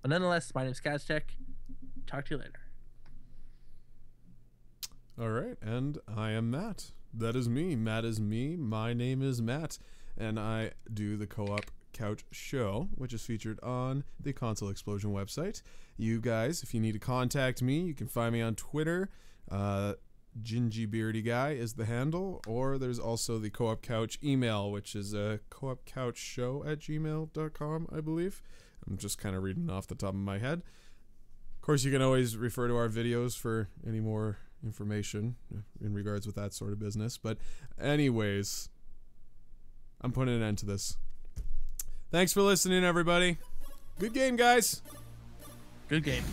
But nonetheless, my name is Cazteck. Talk to you later. All right, and I am Matt. That is me. Matt is me. My name is Matt, and I do the Co-op Couch Show, which is featured on the Console Xplosion website. You guys, if you need to contact me, you can find me on Twitter. GingyBeardyGuy is the handle, or there's also the Co-op Couch email, which is coopcouchshow@gmail.com, I believe. I'm just kind of reading off the top of my head. Of course, you can always refer to our videos for any more information in regards with that sort of business. But anyways, I'm putting an end to this. Thanks for listening, everybody. Good game, guys. Good game.